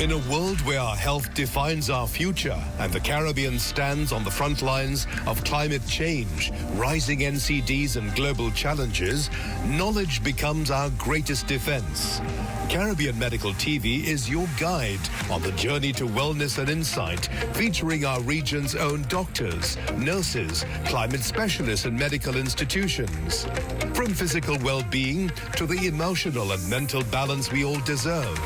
In a world where our health defines our future and the Caribbean stands on the front lines of climate change, rising NCDs and global challenges, knowledge becomes our greatest defense. Caribbean Medical TV is your guide on the journey to wellness and insight, featuring our region's own doctors, nurses, climate specialists and medical institutions. From physical well-being to the emotional and mental balance we all deserve.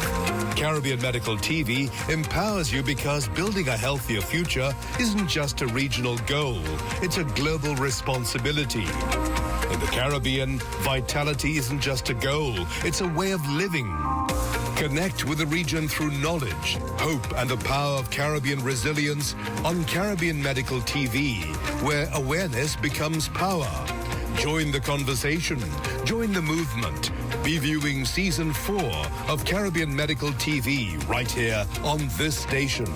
Caribbean Medical TV empowers you because building a healthier future isn't just a regional goal, it's a global responsibility. In the Caribbean, vitality isn't just a goal, it's a way of living. Connect with the region through knowledge, hope, and the power of Caribbean resilience on Caribbean Medical TV, where awareness becomes power. Join the conversation, join the movement. Be viewing Season 4 of Caribbean Medical TV right here on this station.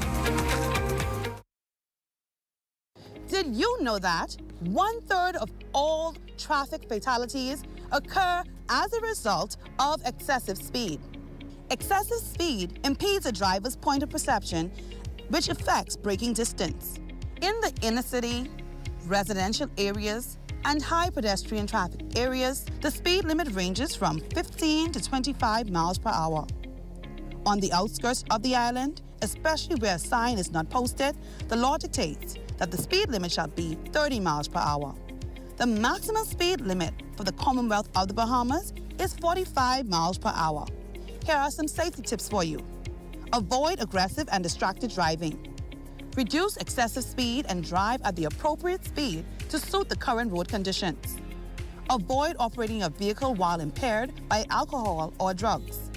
Did you know that 1/3 of all traffic fatalities occur as a result of excessive speed? Excessive speed impedes a driver's point of perception, which affects braking distance. In the inner city, residential areas, and high pedestrian traffic areas, the speed limit ranges from 15 to 25 miles per hour. On the outskirts of the island, especially where a sign is not posted, the law dictates that the speed limit shall be 30 miles per hour. The maximum speed limit for the Commonwealth of the Bahamas is 45 miles per hour. Here are some safety tips for you. Avoid aggressive and distracted driving. Reduce excessive speed and drive at the appropriate speed to suit the current road conditions. Avoid operating a vehicle while impaired by alcohol or drugs.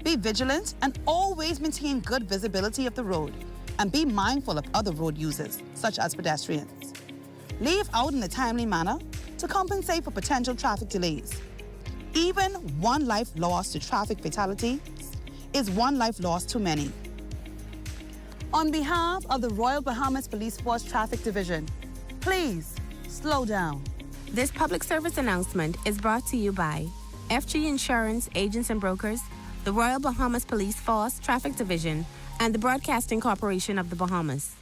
Be vigilant and always maintain good visibility of the road, and be mindful of other road users, such as pedestrians. Leave out in a timely manner to compensate for potential traffic delays. Even one life lost to traffic fatality is one life lost too many. On behalf of the Royal Bahamas Police Force Traffic Division, please slow down. This public service announcement is brought to you by FG Insurance Agents and Brokers, the Royal Bahamas Police Force Traffic Division, and the Broadcasting Corporation of the Bahamas.